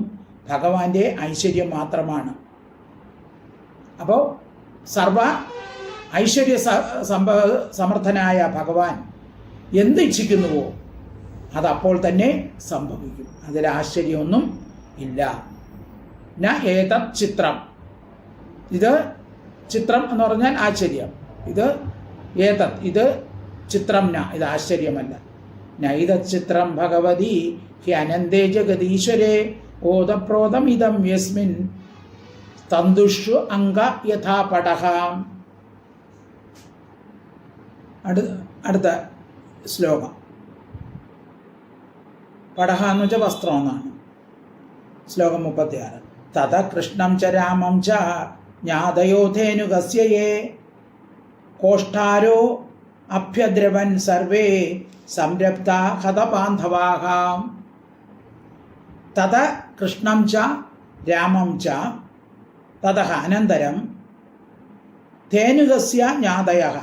ഭഗവാന്റെ ഐശ്വര്യം മാത്രമാണ്. അപ്പോൾ സർവ ഐശ്വര്യ സമർത്ഥനായ ഭഗവാൻ എന്ത് ഇച്ഛിക്കുന്നുവോ അതപ്പോൾ തന്നെ സംഭവിക്കും. അതിൽ ആശ്ചര്യമൊന്നും ഇല്ല. ന ഏതത് ചിത്രം, ഇത് ചിത്രം എന്ന് പറഞ്ഞാൽ ആശ്ചര്യം. ഇത് ഏതത് ഇത് ചിത്രം ന ഇത് ആശ്ചര്യമല്ല. നൈതത് ചിത്രം ഭഗവതി ഹി അനന്തേ ജഗദീശ്വരേ ഓതപ്രോതം ഇതം യസ്മിൻ തന്തുഷു അംഗ യഥാ പടഃ. അടുത്ത ശ്ലോകം. പടഃ എന്ന് വെച്ചാൽ വസ്ത്രം എന്നാണ്. ശ്ലോകം 36. തത കൃഷ്ണം ച രാമം ച ജ്ഞാതയോ ധേനുകസ്യയേ കോഷ്ഠാരോ അഭ്യദ്രവൻ സർവേ സംരപ്ത ഹതബാന്ധവാഃ തത കൃഷ്ണം ച രാമം ച തതഃ അനന്തരം ധേനുകസ്യ ജ്ഞാതയഃ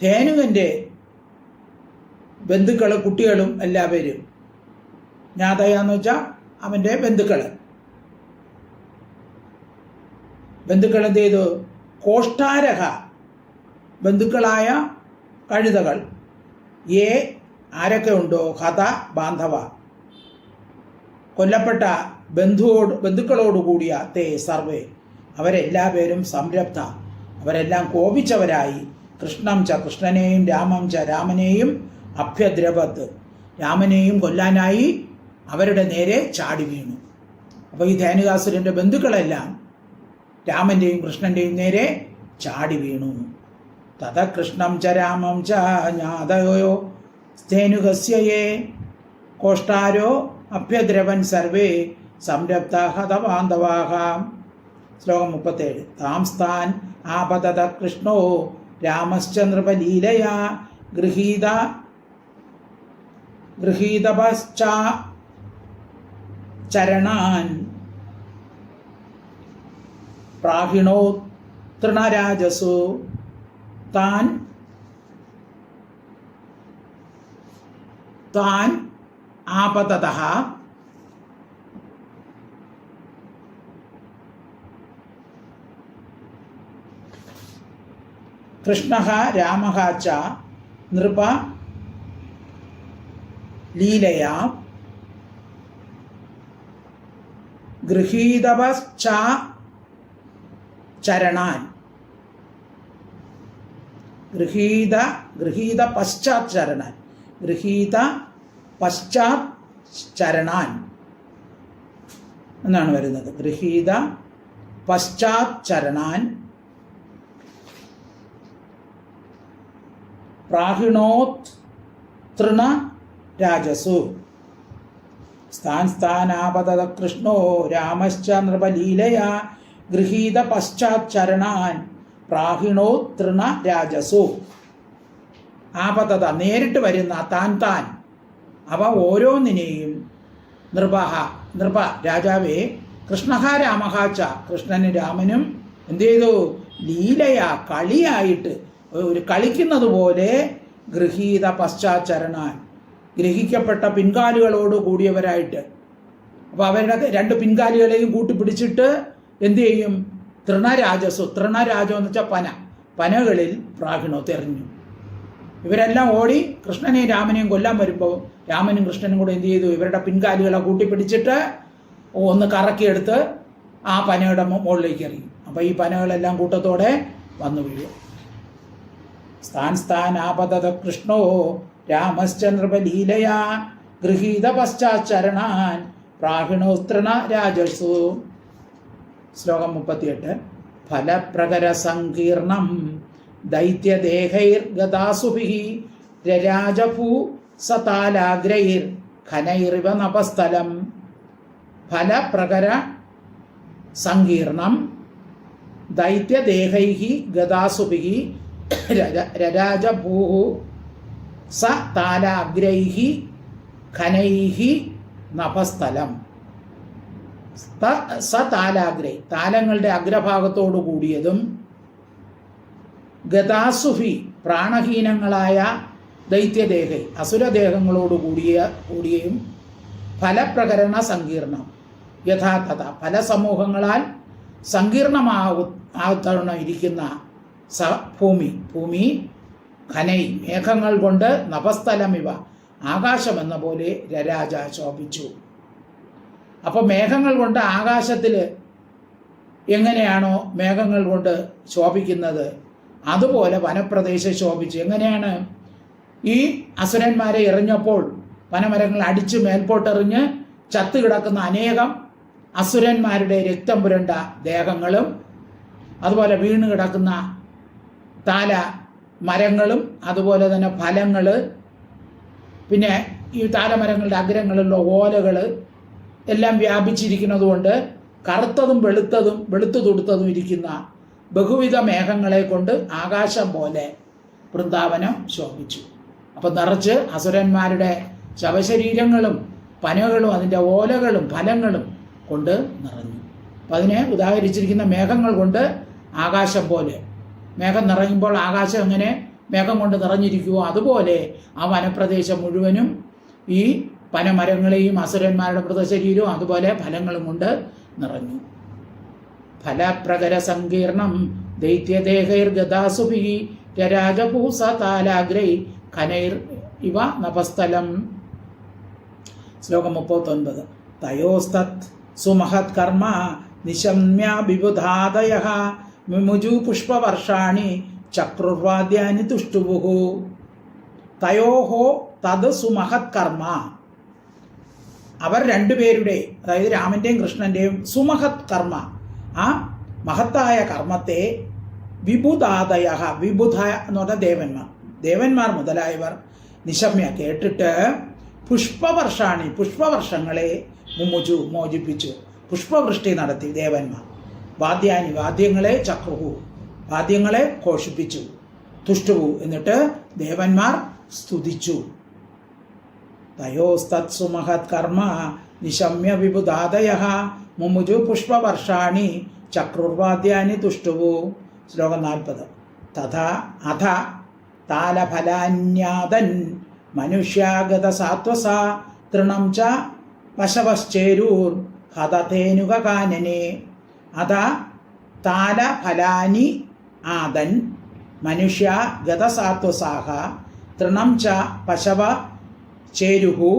ധേനുകൻ്റെ ബന്ധുക്കൾ കുട്ടികളും എല്ലാവരും ജ്ഞാതയ എന്ന് വെച്ചാൽ അവൻ്റെ ബന്ധുക്കൾ എന്ത് ചെയ്തു കോഷ്ഠാരഹ ബന്ധുക്കളായ കഴുതകൾ ആരൊക്കെ ഉണ്ടോ ഹത ബാന്ധവ കൊല്ലപ്പെട്ട ബന്ധുക്കളോടുകൂടിയ തേ സർവേ അവരെല്ലാവരും സംരപ്ത അവരെല്ലാം കോപിച്ചവരായി കൃഷ്ണം ച കൃഷ്ണനെയും രാമം ച രാമനെയും അഭ്യദ്രവത്ത് രാമനെയും കൊല്ലാനായി അവരുടെ നേരെ ചാടി വീണു. അപ്പോൾ ഈ ധേനുകാസുരൻ്റെ ബന്ധുക്കളെല്ലാം രാമൻ്റെയും കൃഷ്ണൻ്റെയും നേരെ ചാടി വീണു. തത കൃഷ്ണം ച രാമം ച ജ്ഞാതയോ ധേനുകസ്യയേ കോഷ്ഠാരോ അഭ്യദ്രവൻ സർവേ സംരപ്ത ഹതബാന്ധവാഃ. ശ്ലോകം 37. താം സ്ഥാൻ ആപതത കൃഷ്ണോ രാമശ്ച നൃപലീലയാ ഗൃഹീതപശ്ചരണാൻ പ്രാഹിണോ തൃണരാജസു. താൻ ആപതതഃ കൃഷ്ണഃ രാമഃ ച നൃപ ലീലയാ ഗൃഹീതപശ്ചരണാൻ പശ്ചാച്ചരണാൻ എന്നാണ് വരുന്നത്. ഗൃഹീത പശ്ചാച്ചരണാൻ പ്രാഹിണോത് തൃണ രാജസു. സ്ഥാനാപതത കൃഷ്ണോ രാമശ്ച നൃപലീലയാ ഗൃഹീത പശ്ചാച്ചരണാൻ പ്രാഹിണോ തൃണ രാജസു. ആപതത നേരിട്ട് വരുന്ന താൻ അവ ഓരോന്നിനെയും നൃപ രാജാവേ കൃഷ്ണഃ രാമഃ ച കൃഷ്ണനും രാമനും എന്ത് ചെയ്തു ലീലയാ കളിയായിട്ട് ഒരു കളിക്കുന്നത് പോലെ ഗൃഹീത പശ്ചാച്ചരണാൻ ഗ്രഹിക്കപ്പെട്ട പിൻകാലുകളോട് കൂടിയവരായിട്ട്. അപ്പോൾ അവരുടെ രണ്ട് പിൻകാലുകളെയും കൂട്ടിപ്പിടിച്ചിട്ട് എന്തു ചെയ്യും തൃണരാജസു തൃണരാജം എന്ന് വെച്ചാൽ പനകളിൽ പ്രാഹിണോ തെറിഞ്ഞു. ഇവരെല്ലാം ഓടി കൃഷ്ണനെയും രാമനെയും കൊല്ലാൻ വരുമ്പോൾ രാമനും കൃഷ്ണനും കൂടെ എന്ത് ചെയ്തു ഇവരുടെ പിൻകാലുകളെ കൂട്ടിപ്പിടിച്ചിട്ട് ഒന്ന് കറക്കിയെടുത്ത് ആ പനയുടെ മുകളിലേക്ക് എറിയും. അപ്പോൾ ഈ പനകളെല്ലാം കൂട്ടത്തോടെ വന്നു വീഴും. സ്ഥാനാപതത കൃഷ്ണോ രാമശ്ച നൃപലീലയാ ഗൃഹീത പശ്ചാച്ചരണാൻ പ്രാഹിണോസ്തൃണ രാജസു. ശ്ലോകം 38. ഫലപ്രകര സങ്കീർണം ദൈത്യദേഹൈർഗതാസുഭിഃ രരാജഭൂ സതാലാഗ്രൈർ ഖനൈരിവ നപസ്ഥലം. ഫലപ്രകര സങ്കീർണം ദൈത്യദേഹൈഃ ഗതാസുഭിഃ രരാജഭൂ സതാലാഗ്രൈഃ ഖനൈഃ നപസ്ഥലം. സതാലാഗ്രൈ താലങ്ങളുടെ അഗ്രഭാഗത്തോടു കൂടിയതും ഗതാസുഭി പ്രാണഹീനങ്ങളായ ദൈത്യദേഹൈ അസുരദേഹങ്ങളോട് കൂടിയും ഫലപ്രകരണ സങ്കീർണം യഥാതഥ ഫലസമൂഹങ്ങളാൽ സങ്കീർണമാവണം ഇരിക്കുന്ന ഭൂമി ഖനൈ മേഘങ്ങൾ കൊണ്ട് നഭസ്ഥലമിവ ആകാശമെന്ന പോലെ രരാജ ശോഭിച്ചു. അപ്പോൾ മേഘങ്ങൾ കൊണ്ട് ആകാശത്തിൽ എങ്ങനെയാണോ മേഘങ്ങൾ കൊണ്ട് ശോഭിക്കുന്നത് അതുപോലെ വനപ്രദേശം ശോഭിച്ചു. എങ്ങനെയാണ്? ഈ അസുരന്മാരെ എറിഞ്ഞപ്പോൾ വനമരങ്ങൾ അടിച്ച് മേൽപോട്ടെറിഞ്ഞ് ചത്തുകിടക്കുന്ന അനേകം അസുരന്മാരുടെ രക്തം പുരണ്ട ദേഹങ്ങളും അതുപോലെ വീണ് കിടക്കുന്ന താല മരങ്ങളും അതുപോലെ തന്നെ ഫലങ്ങൾ, പിന്നെ ഈ താലമരങ്ങളുടെ അഗ്രങ്ങളിലുള്ള ഓലകൾ എല്ലാം വ്യാപിച്ചിരിക്കുന്നത് കൊണ്ട് കറുത്തതും വെളുത്തു തുടുത്തതും ഇരിക്കുന്ന ബഹുവിധ മേഘങ്ങളെ കൊണ്ട് ആകാശം പോലെ വൃന്ദാവനം ശോഭിച്ചു. അപ്പം നിറച്ച് അസുരന്മാരുടെ ശവശരീരങ്ങളും പനകളും അതിൻ്റെ ഓലകളും ഫലങ്ങളും കൊണ്ട് നിറഞ്ഞു. അപ്പം അതിനെ ഉദാഹരിച്ചിരിക്കുന്ന മേഘങ്ങൾ കൊണ്ട് ആകാശം പോലെ, മേഘം നിറയുമ്പോൾ ആകാശം എങ്ങനെ മേഘം കൊണ്ട് നിറഞ്ഞിരിക്കുമോ അതുപോലെ ആ വനപ്രദേശം മുഴുവനും ഈ പനമരങ്ങളെയും അസുരന്മാരുടെ മൃതശരീരവും അതുപോലെ ഫലങ്ങളും കൊണ്ട് നിറഞ്ഞു. ഫലപ്രകര സങ്കീർണം ദൈത്യദേഹൈർഗദാസുഭി രാജപൂസതാലാഗ്രൈ ഖനൈർ ഇവ നഭസ്ഥലം. ശ്ലോകം 39. തയോസ്തത് സുമഹത് കർമ്മ നിശമ്യ വിബുധാദയഃ മുമുജു പുഷ്പവർഷാണി ചക്രുർവാദ്യാനി തുഷ്ടുവുഹു. തയോഹോ തത് സുമഹത് കർമ്മ, അവർ രണ്ടുപേരുടെ, അതായത് രാമൻ്റെയും കൃഷ്ണൻ്റെയും സുമഹത് കർമ്മ, ആ മഹത്തായ കർമ്മത്തെ വിബുധാദയ, വിബുധ എന്ന് പറഞ്ഞാൽ ദേവന്മാർ മുതലായവർ നിശമ്യ കേട്ടിട്ട് പുഷ്പവർഷാണി, പുഷ്പവർഷങ്ങളെ മുമുജു മോചിപ്പിച്ചു, പുഷ്പവൃഷ്ടി നടത്തി ദേവന്മാർ. വാദ്യാനി, വാദ്യങ്ങളെ ചക്രുഹു, വാദ്യങ്ങളെ ഘോഷിപ്പിച്ചു. തുഷ്ടുവു, എന്നിട്ട് ദേവന്മാർ സ്തുതിച്ചു. തയോസ്തത് സുമഹത് കർമ്മ നിശമ്യ വിബുധാദയഃ മുമുജു പുഷ്പവർഷാണി ചക്രുർവാദ്യാനി തുഷ്ടുവു. ശ്ലോകം 40. തഥാ അഥ താലഫലാന്യാദൻ മനുഷ്യാഗത സാത്വസ തൃണം ച പശവശ്ചേരൂർ ഹതധേനുകാനനെ. അഥ താലഫലാനി ആദൻ മനുഷ്യ ഗതസാത്വസാഹ തൃണം ച പശവ ചേരുഹു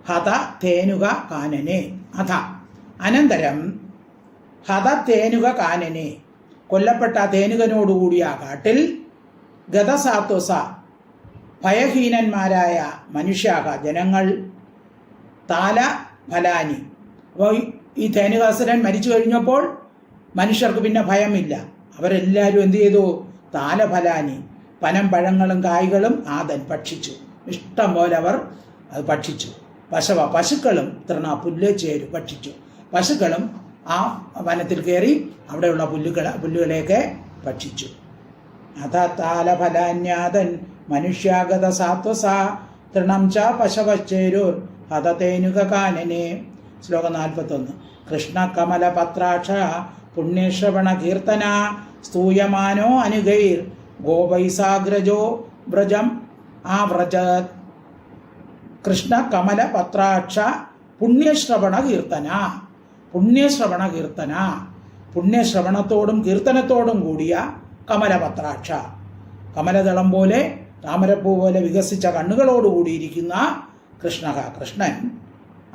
ഹത തേനുക കാനനെ. അഥ അനന്തരം ഹത തേനുക കാനനെ, കൊല്ലപ്പെട്ട തേനുകനോടുകൂടിയ ആ കാട്ടിൽ ഗതസാത്വസ ഭയഹീനന്മാരായ മനുഷ്യാക ജനങ്ങൾ താല ഫലാനി, അപ്പോൾ ഈ തേനുകാസുരൻ മരിച്ചു കഴിഞ്ഞപ്പോൾ മനുഷ്യർക്ക് പിന്നെ ഭയമില്ല. അവരെല്ലാവരും എന്ത് ചെയ്തു? താലഫലാനി, പനം പഴങ്ങളും കായ്കളും ആദൻ ഭക്ഷിച്ചു. ഇഷ്ടം പോലെ അവർ അത് ഭക്ഷിച്ചു. പശുക്കളും തൃണ പുല്ല് ചേരു ഭക്ഷിച്ചു. പശുക്കളും ആ വനത്തിൽ കയറി അവിടെയുള്ള പുല്ലുകളെയൊക്കെ ഭക്ഷിച്ചു. അഥ താലഫലാന്യാദൻ മനുഷ്യാഗത സാത്വസ തൃണം ച പശവശ്ചേരൂർ ഹതതേനുക കാനനെ. ശ്ലോകം 41. കൃഷ്ണ കമല പത്രാക്ഷ പുണ്യശ്രവണ കീർത്തന സ്തൂയമാനോ അനുഗൈർ ഗോപൈസാഗ്രജോ വ്രജം ആവ്രജത്. കൃഷ്ണ കമല പത്രാക്ഷ പുണ്യശ്രവണ കീർത്തന, പുണ്യശ്രവണ കീർത്തന, പുണ്യശ്രവണത്തോടും കീർത്തനത്തോടും കൂടിയ കമലപത്രാക്ഷ, കമലദളം പോലെ താമരപ്പൂ പോലെ വികസിച്ച കണ്ണുകളോടുകൂടിയിരിക്കുന്ന കൃഷ്ണ, കൃഷ്ണൻ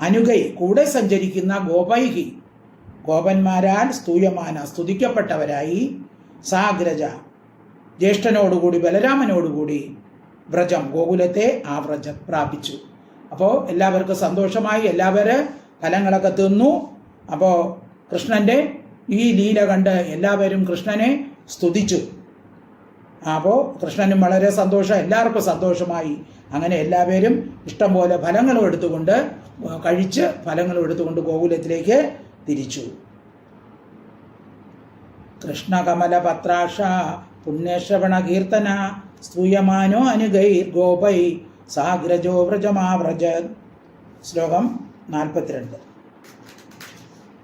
അനുഗൈ കൂടെ സഞ്ചരിക്കുന്ന ഗോപൈഹി ഗോപന്മാരാൽ സ്തൂയമാന സ്തുതിക്കപ്പെട്ടവരായി സാഗ്രജ ജ്യേഷ്ഠനോടുകൂടി ബലരാമനോടുകൂടി വ്രജം ഗോകുലത്തെ ആ വ്രജം പ്രാപിച്ചു. അപ്പോൾ എല്ലാവർക്കും സന്തോഷമായി, എല്ലാവരും ഫലങ്ങളൊക്കെ തിന്നു. അപ്പോൾ കൃഷ്ണൻ്റെ ഈ ലീല കണ്ട് എല്ലാവരും കൃഷ്ണനെ സ്തുതിച്ചു. അപ്പോൾ കൃഷ്ണനും വളരെ സന്തോഷം, എല്ലാവർക്കും സന്തോഷമായി. അങ്ങനെ എല്ലാവരും ഇഷ്ടം പോലെ ഫലങ്ങളും എടുത്തുകൊണ്ട് കഴിച്ച് ഫലങ്ങളും എടുത്തുകൊണ്ട് ഗോകുലത്തിലേക്ക് തിരിച്ചു. കൃഷ്ണകമല പത്രാക്ഷ പുണ്യശ്രവണ കീർത്തന സ്തൂയമാനോ അനുഗൈർ ഗോപൈ സാഗ്രജോ വ്രജമാവ്രജത്. ശ്ലോകം 42.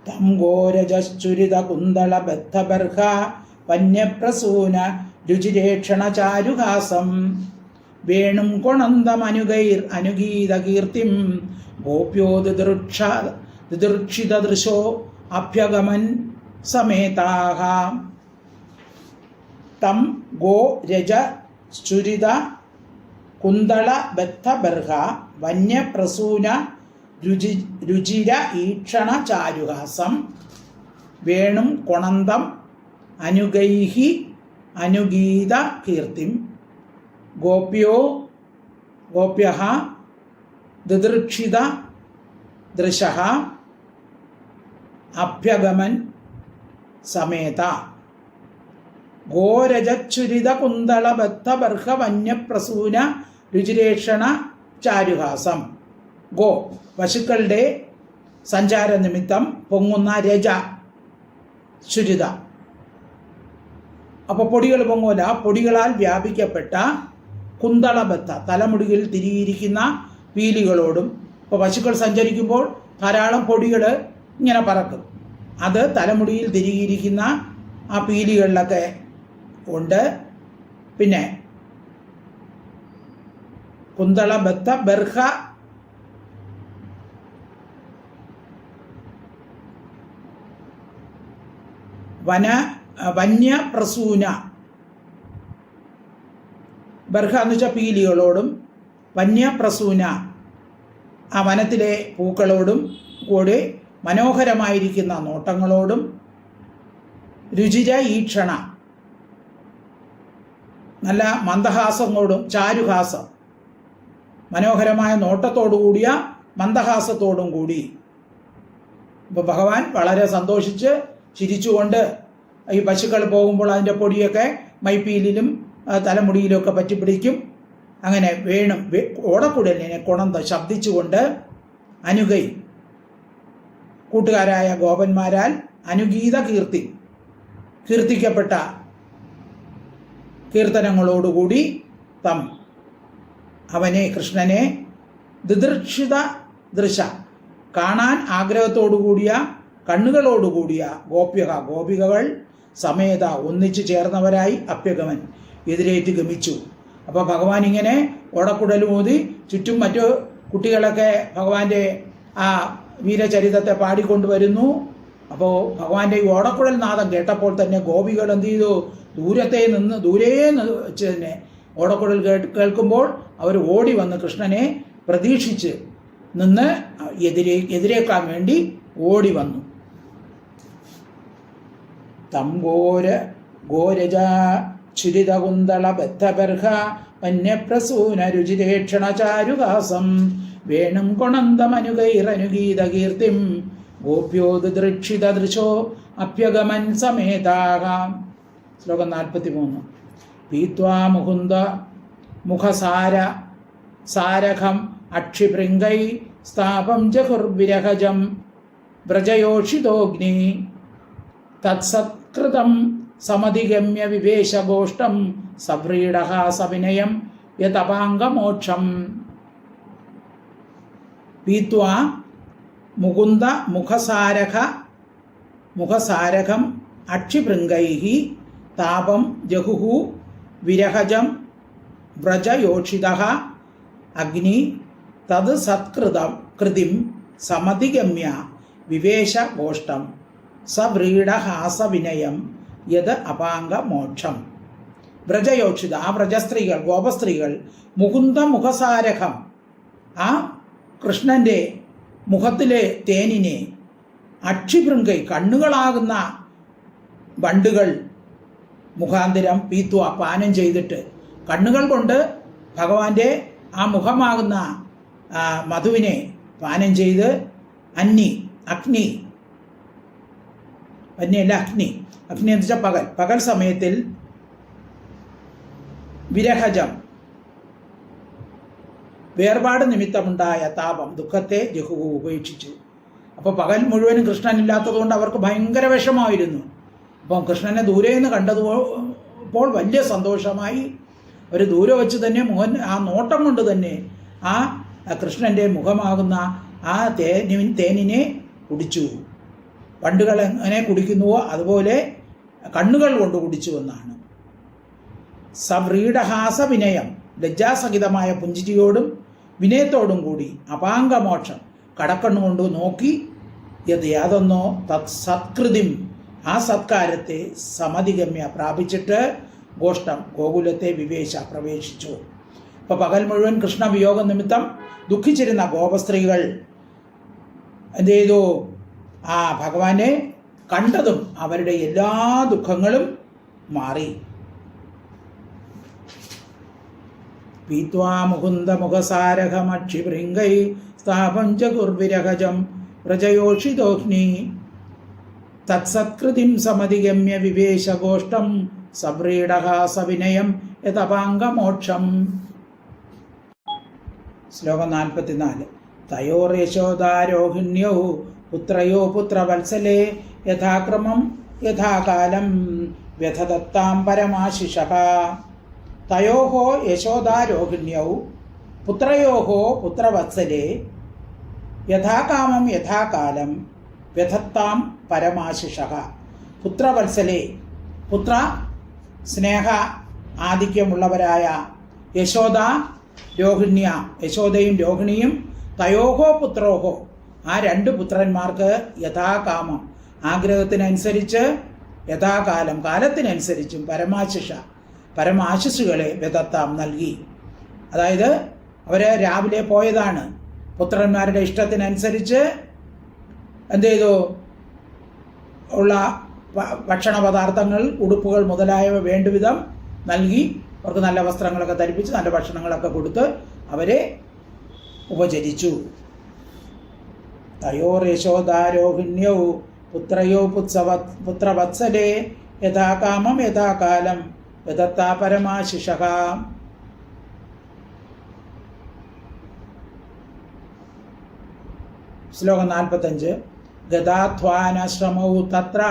തം ഗോരജശ്ചുരിത കുന്തള ബദ്ധബർഹ വന്യപ്രസൂന രുചിരേക്ഷണ ചാരുഹാസം വേണും കൊണന്തമനുഗൈർ അനുഗീത കീർത്തിം ഗോപ്യോ ദിദൃക്ഷിതദൃശോ അഭ്യഗമൻ സമേതാഹ. തം ഗോ രജ ചുരിത കുന്തള ബദ്ധബർഹ വന്യപ്രസൂന രുചിര ഈക്ഷണ ചാരുഹാസം വേണും കൊണന്തം അനുഗൈഹി അനുഗീത കീർത്തിം ഗോപ്യഃ ദിദൃക്ഷിത ദൃശഃ അഭ്യഗമൻ സമേത. ഗോരജച്ഛുരിത കുന്തള ബദ്ധബർഹ വന്യപ്രസൂന രുചിരേക്ഷണ ചാരുഹാസം. ഗോ പശുക്കളുടെ സഞ്ചാര നിമിത്തം പൊങ്ങുന്ന രജ ചുരിത അപ്പോൾ പൊടികൾ പൊങ്ങൂല. ആ പൊടികളാൽ വ്യാപിക്കപ്പെട്ട കുന്തളബദ്ധ, തലമുടിയിൽ തിരിയിരിക്കുന്ന പീലികളോടും. ഇപ്പോൾ പശുക്കൾ സഞ്ചരിക്കുമ്പോൾ ധാരാളം പൊടികൾ ഇങ്ങനെ പറക്കും. അത് തലമുടിയിൽ തിരിയിരിക്കുന്ന ആ പീലികളിലൊക്കെ ഉണ്ട്. പിന്നെ കുന്തളബദ്ധ ബർഹ വന്യപ്രസൂന. ബർഹ എന്ന് വെച്ചാൽ പീലികളോടും വന്യപ്രസൂന ആ വനത്തിലെ പൂക്കളോടും കൂടി മനോഹരമായിരിക്കുന്ന നോട്ടങ്ങളോടും രുചിര ഈക്ഷണ നല്ല മന്ദഹാസങ്ങളോടും ചാരുഹാസം മനോഹരമായ നോട്ടത്തോടു കൂടിയ മന്ദഹാസത്തോടും കൂടി. ഇപ്പോൾ ഭഗവാൻ വളരെ സന്തോഷിച്ച് ചിരിച്ചുകൊണ്ട് ഈ പശുക്കൾ പോകുമ്പോൾ അതിൻ്റെ പൊടിയൊക്കെ മൈപ്പീലിലും തലമുടിയിലുമൊക്കെ പറ്റിപ്പിടിക്കും. അങ്ങനെ വേണം ഓടക്കുടലിനെ കൊണന്ത ശബ്ദിച്ചുകൊണ്ട് അനുഗൈ കൂട്ടുകാരായ ഗോപന്മാരാൽ അനുഗീത കീർത്തിക്കപ്പെട്ട കീർത്തനങ്ങളോടുകൂടി തം അവനെ കൃഷ്ണനെ ദിദൃക്ഷിത ദൃശ കാണാൻ ആഗ്രഹത്തോടുകൂടിയ കണ്ണുകളോടുകൂടിയ ഗോപികകൾ സമേത ഒന്നിച്ചു ചേർന്നവരായി അപ്യഗമൻ എതിരേറ്റ് ഗമിച്ചു. അപ്പോൾ ഭഗവാൻ ഇങ്ങനെ ഓടക്കുടലുമൂതി ചുറ്റും മറ്റു കുട്ടികളൊക്കെ ഭഗവാന്റെ ആ വീരചരിതത്തെ പാടിക്കൊണ്ടുവരുന്നു. അപ്പോൾ ഭഗവാന്റെ ഈ ഓടക്കുഴൽ നാദം കേട്ടപ്പോൾ തന്നെ ഗോപികൾ എന്ത് ചെയ്തു? ദൂരെ വെച്ച് തന്നെ ഓടക്കുഴൽ കേൾക്കുമ്പോൾ അവർ ഓടി വന്ന് കൃഷ്ണനെ പ്രതീക്ഷിച്ച് നിന്ന് എതിരേക്കാൻ വേണ്ടി ഓടി വന്നു. ഗോരജ ചുരിതകുന്തള ബദ്ധബർഹ വന്യപ്രസൂന രുചിരേക്ഷണ ചാരുഹാസം വേണും കൊണന്തമനുഗൈരനുഗീത കീർത്തിം ഗോപ്യോ ദൃക്ഷിത ദൃശോ അപ്യഗമൻ സമേതാഹ. ശ്ലോകം 43. പീത്വാ മുകുന്ദ മുഖസാരഖം അക്ഷിഭൃംഗൈ സ്ഥാപം ജഹുർവിരഹജം വ്രജയോഷിതോഗ്നി തത്സത്കൃതം സമധിഗമ്യ വിവേശഗോഷ്ടം സവ്രീഡഃ സവിനയം യതപാംഗമോക്ഷം. പീത്വാ മുകുന്ദ മുഖസാരഖം അക്ഷിഭൃംഗൈഃ താപം ജഹുഹു വിരഹജം വ്രജയോഷിതഃ അഗ്നി തത് സത്കൃതിം സമധിഗമ്യ വിവേശഗോഷ്ടം സവ്രീഡഹാസവിനയം യത് അപാംഗമോക്ഷം. വ്രജയോക്ഷിത ആ വ്രജസ്ത്രീകൾ ഗോപസ്ത്രീകൾ മുകുന്ദ മുഖസാരഖം ആ കൃഷ്ണൻ്റെ മുഖത്തിലെ തേനിനെ അക്ഷിഭൃംഗൈ കണ്ണുകളാകുന്ന വണ്ടുകൾ മുഖാന്തരം പീത്വ പാനം ചെയ്തിട്ട് കണ്ണുകൾ കൊണ്ട് ഭഗവാന്റെ ആ മുഖമാകുന്ന മധുവിനെ പാനം ചെയ്ത് അഗ്നി എന്ന് വെച്ചാൽ പകൽ സമയത്തിൽ വിരഹജം വേർപാട് നിമിത്തമുണ്ടായ താപം ദുഃഖത്തെ ജഹു ഉപേക്ഷിച്ചു. അപ്പോൾ പകൽ മുഴുവനും കൃഷ്ണനില്ലാത്തതുകൊണ്ട് അവർക്ക് ഭയങ്കര വിഷമമായിരുന്നു. അപ്പം കൃഷ്ണനെ ദൂരെ നിന്ന് കണ്ടപ്പോൾ വലിയ സന്തോഷമായി. അവർ ദൂരെ വെച്ച് തന്നെ ആ നോട്ടം കൊണ്ട് തന്നെ ആ കൃഷ്ണൻ്റെ മുഖമാകുന്ന ആ തേനിനെ കുടിച്ചു. പണ്ടുകൾ എങ്ങനെ കുടിക്കുന്നുവോ അതുപോലെ കണ്ണുകൾ കൊണ്ട് കുടിച്ചു എന്നാണ്. സവ്രീഡഹാസ വിനയം ലജ്ജാസഹിതമായ പുഞ്ചിരിയോടും വിനയത്തോടും കൂടി അപാംഗമോക്ഷം കടക്കണ്ണുകൊണ്ട് നോക്കി യാതൊന്നോ സത്കൃതിം ആ സത്കാരത്തെ സമധിഗമ്യ പ്രാപിച്ചിട്ട് ഗോഷ്ടം ഗോകുലത്തെ പ്രവേശിച്ചു. ഇപ്പോൾ പകൽ മുഴുവൻ കൃഷ്ണവിയോഗ നിമിത്തം ദുഃഖിച്ചിരുന്ന ഗോപസ്ത്രീകൾ എന്ത് ചെയ്തു? ആ ഭഗവാനെ കണ്ടതും അവരുടെ എല്ലാ ദുഃഖങ്ങളും മാറി. പീത്വാ മുകുന്ദ മുഖസാരഖമക്ഷിഭൃംഗൈ സ്ഥാപം ജഗുർവിരഹജം വ്രജയോഷിതോഗ്നി തത്സത്കൃതിം സമധിഗമ്യ വിവേശഗോഷ്ടം സവ്രീഡഃ സവിനയം യതപാംഗമോക്ഷം. ശ്ലോകം 44. തയോർയശോദാരോഹിണ്യൗ പുത്രയോ പുത്രവത്സലേ യഥാക്രമം യഥാകാലം വ്യഥദത്താം പരമാശിഷഃ തയോः യശോദാരോഹിണ്യൗ പുത്രയോः പുത്രവത്സലേ യഥാകാമം യഥാകാലം വ്യഥത്താം പരമാശിഷഃ. പുത്രവത്സലേ, പുത്ര സ്നേഹ ആധിക്യമുള്ളവരായ യശോദ രോഹിണ്യ, യശോദയും രോഹിണിയും തയോഹോ പുത്രോഹോ, ആ രണ്ട് പുത്രന്മാർക്ക് യഥാകാമം ആഗ്രഹത്തിനനുസരിച്ച് യഥാകാലം കാലത്തിനനുസരിച്ചും പരമാശിഷുകളെ വ്യഥത്താം നൽകി. അതായത് അവർ രാവിലെ പോയതാണ്, പുത്രന്മാരുടെ ഇഷ്ടത്തിനനുസരിച്ച് എന്ത് ചെയ്തു, ഉള്ള ഭക്ഷണ പദാർത്ഥങ്ങൾ, ഉടുപ്പുകൾ മുതലായവ വേണ്ടുവിധം നൽകി അവർക്ക് നല്ല വസ്ത്രങ്ങളൊക്കെ ധരിപ്പിച്ച് നല്ല ഭക്ഷണങ്ങളൊക്കെ കൊടുത്ത് അവരെ ഉപചരിച്ചു. തയോർ യശോദാരോഹിണ്യൗ പുത്രയോ പുത്രവത്സലേ യഥാകാമം യഥാകാലം വ്യഥത്താ പരമാശിഷഃ. ശ്ലോകം 45. ഗതാധ്വാനശ്രമൗ തത്ര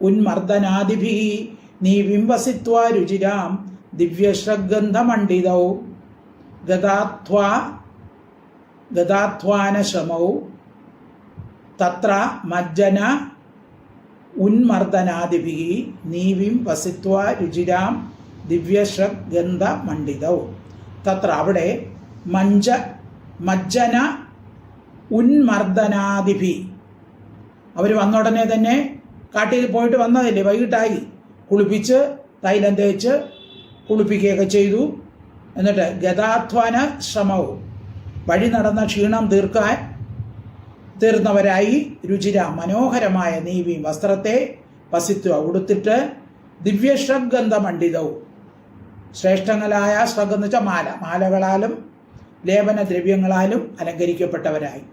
ഉന്മർദ്ദനാദിഭിः നീവിംവസിത്വാ രുചിരാം ദിവ്യശ്രഗന്ധമണ്ഡിതൗ. ഗതാധ്വാനശ്രമൗ തത്ര മജ്ജന ഉന്മർദ്ദനാദിഭിः നീവിംവസിത്വാ രുചിരാം ദിവ്യശ്രഗന്ധമണ്ഡിതൗ. തത്ര അവിടെ മജ്ജന ഉന്മർദ്ദനാദിഭി, അവർ വന്ന ഉടനെ തന്നെ കാട്ടിൽ പോയിട്ട് വന്നതല്ലേ, വൈകിട്ടായി, കുളിപ്പിച്ച് തൈലം തേച്ച് കുളിപ്പിക്കുകയൊക്കെ ചെയ്തു. എന്നിട്ട് ഗതാധ്വാന ശ്രമവും, വഴി നടന്ന ക്ഷീണം തീർന്നവരായി രുചിര മനോഹരമായ നീവിയും വസ്ത്രത്തെ വസിത്വ ഉടുത്തിട്ട് ദിവ്യശ്രഗന്ധമണ്ഡിതവും, ശ്രേഷ്ഠങ്ങളായ ശ്രഗ് എന്ന് വെച്ചാൽ മാലകളാലും ലേപനദ്രവ്യങ്ങളാലും അലങ്കരിക്കപ്പെട്ടവരായി.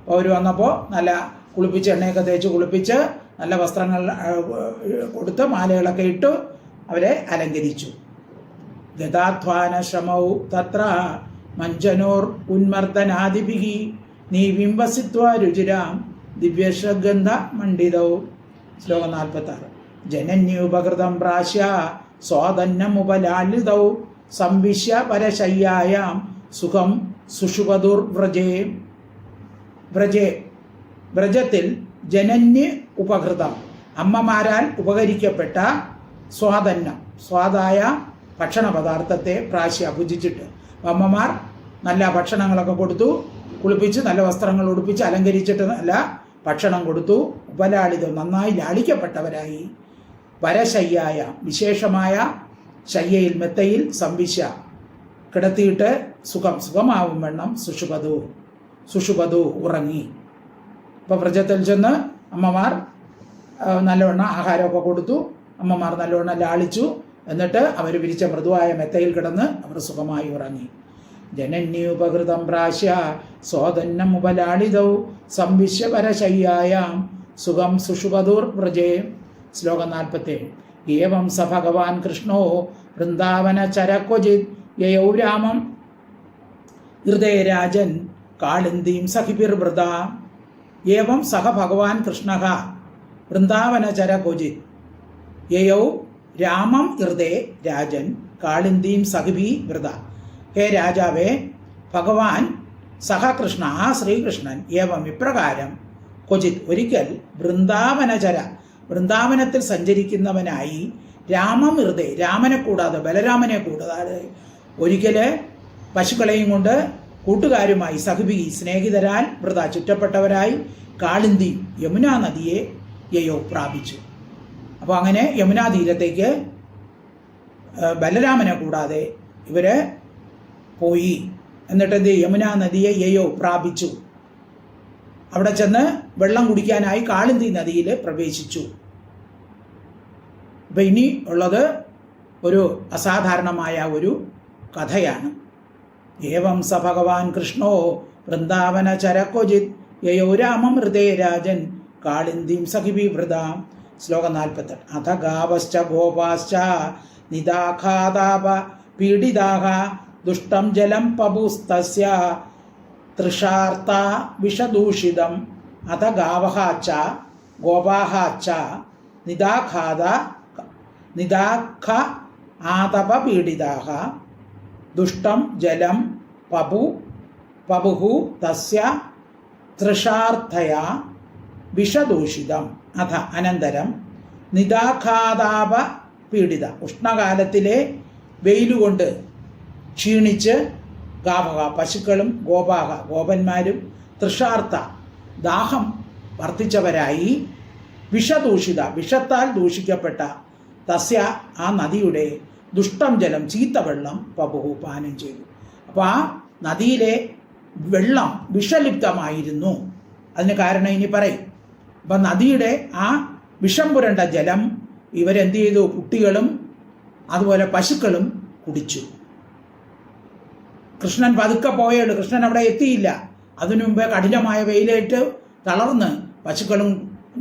അവർ വന്നപ്പോൾ നല്ല കുളിപ്പിച്ച് എണ്ണയൊക്കെ തേച്ച് കുളിപ്പിച്ച് നല്ല വസ്ത്രങ്ങൾ കൊടുത്ത് മാലകളൊക്കെ ഇട്ടു അവരെ അലങ്കരിച്ചു. ഗതാധ്വാന ശ്രമൗ തത്ര മഞ്ജനോർ ഉന്മർദ്ദനാദിഭിः നീവിംവസിത്വാ രുചിരാം ദിവ്യശ്രഗന്ധ മണ്ഡിതൗ. ശ്ലോകം 46. ജനന്യുപകൃതം പ്രാശ്യ സ്വാതന്നമുപലാളിതൗ സംവിശ്യ പരശയ്യായാം സുഖം സുഷുപതുർവ്രജേ. വ്രജത്തിൽ ജനന്യ ഉപകൃതം, അമ്മമാരാൽ ഉപകരിക്കപ്പെട്ട സ്വാതന്നം, സ്വാദായ ഭക്ഷണ പദാർത്ഥത്തെ പ്രാശ്യ ഭുജിച്ചിട്ട്, അമ്മമാർ നല്ല ഭക്ഷണങ്ങളൊക്കെ കൊടുത്തു, കുളിപ്പിച്ച് നല്ല വസ്ത്രങ്ങൾ ഉടുപ്പിച്ച് അലങ്കരിച്ചിട്ട് നല്ല ഭക്ഷണം കൊടുത്തു. ഉപലാളിതം, നന്നായി ലാളിക്കപ്പെട്ടവരായി. പരശയ്യായ, വിശേഷമായ ശയ്യയിൽ മെത്തയിൽ സംവിശ്യ കിടത്തിയിട്ട് സുഖമാവും വണ്ണം സുഷുപതു ഉറങ്ങി. ഇപ്പോൾ വ്രജത്തിൽ ചെന്ന് അമ്മമാർ നല്ലവണ്ണം ആഹാരമൊക്കെ കൊടുത്തു, അമ്മമാർ നല്ലവണ്ണം ലാളിച്ചു. എന്നിട്ട് അവർ വിരിച്ച മൃദുവായ മെത്തയിൽ കിടന്ന് അവർ സുഖമായി ഉറങ്ങി. ജനന്യുപകൃതം പ്രാശ്യ സ്വാതന്നമുപലാളിതൗ സംവിശ്യ പരശയ്യായാം സുഖം സുഷുപതുർവ്രജേ. ശ്ലോകം 47. ഏവം സ ഭഗവാൻ കൃഷ്ണോ വൃന്ദാവന ചരക്വചിത് യയൗ രാമം ഹൃദയരാജൻ കാളിന്ദീം സഖിഭിർവൃത. ഏവം സഹ ഭഗവാൻ കൃഷ്ണഃ വൃന്ദാവന ചരക്വചിത് യയൗ രാമം ഹൃദയ രാജൻ കാളിന്ദീം സഖിഭി വൃത. ഹേ രാജാവേ, ഭഗവാൻ സഹ കൃഷ്ണ, ആ ശ്രീകൃഷ്ണൻ ഏവം ഇപ്രകാരം ക്വചിത് ഒരിക്കൽ വൃന്ദാവനത്തിൽ സഞ്ചരിക്കുന്നവനായി രാമം ഹൃദയ, രാമനെ കൂടാതെ ബലരാമനെ കൂടാതെ ഒരിക്കൽ പശുക്കളെയും കൊണ്ട് കൂട്ടുകാരുമായി സഖിഭി സ്നേഹിതരാൽ വൃത ചുറ്റപ്പെട്ടവരായി കാളിന്തി യമുനാ നദിയെ യയോ പ്രാപിച്ചു. അപ്പോൾ അങ്ങനെ യമുനാ തീരത്തേക്ക് ബലരാമനെ കൂടാതെ ഇവര് പോയി. എന്നിട്ട് എന്ത് യമുനാ നദിയെ യയോ പ്രാപിച്ചു. അവിടെ ചെന്ന് വെള്ളം കുടിക്കാനായി കാളിന്തി നദിയിൽ പ്രവേശിച്ചു. ഇപ്പം ഇനി ഉള്ളത് ഒരു അസാധാരണമായ ഒരു കഥയാണ്. ഏവം സ ഭഗവാൻ കൃഷ്ണോ വൃന്ദാവന ചരക്വചിത് യയോ രാമം ഹൃദയരാജൻ കാളിന്ദീം സഖിഭിവൃതാം. ശ്ലോകം 48. അഥ ഗാവശ്ച ഗോപാശ്ച നിദാഘാതാപ പീഡിതാഹ ദുഷ്ടം ജലം പപുസ്തസ്യ തൃഷാർത്ത വിഷദൂഷിതം. അഥ ഗാവഹ ച ഗോപാഹ ച നിദാഖ ആതപപീഡിതാഃ ദുഷ്ടം ജലം പപുഹു തസ്യ തൃഷാർത്ഥയാ വിഷദൂഷിതം. അനന്തരം നിദാഘാതാപ പീഡിത, ഉഷ്ണകാലത്തിലെ വെയിലുകൊണ്ട് ക്ഷീണിച്ച് ഗാവഹ പശുക്കളും ഗോപാഹ ഗോപന്മാരും തൃഷാർത്ഥ ദാഹം വർദ്ധിച്ചവരായി വിഷദൂഷിത വിഷത്താൽ ദൂഷിക്കപ്പെട്ട തസ്യ ആ നദിയുടെ ദുഷ്ടം ജലം ചീത്തവെള്ളം പപുഹു പാനം ചെയ്തു. അപ്പോൾ ആ നദിയിലെ വെള്ളം വിഷലിപ്തമായിരുന്നു. അതിന് കാരണം ഇനി പറയും. അപ്പം നദിയുടെ ആ വിഷം പുരണ്ട ജലം ഇവരെന്ത് ചെയ്തു? കുട്ടികളും അതുപോലെ പശുക്കളും കുടിച്ചു. കൃഷ്ണൻ പതുക്കെ പോയുള്ളൂ, കൃഷ്ണൻ അവിടെ എത്തിയില്ല. അതിനു മുമ്പേ കഠിനമായ വെയിലേറ്റ് തളർന്ന് പശുക്കളും